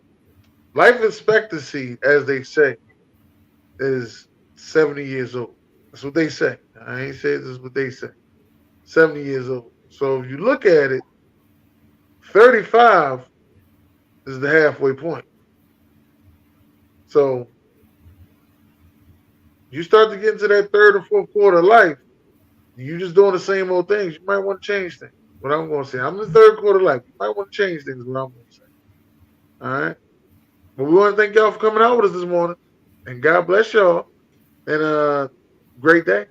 [SPEAKER 2] Life expectancy, as they say, is 70 years old. That's what they say. I ain't saying this is what they say. 70 years old. So if you look at it, 35 is the halfway point. So you start to get into that third or fourth quarter of life, you just doing the same old things. You might want to change things. What I'm going to say, I'm in the third quarter of life. You might want to change things. Is what I'm going to say. All right. But we want to thank y'all for coming out with us this morning, and God bless y'all. And great day.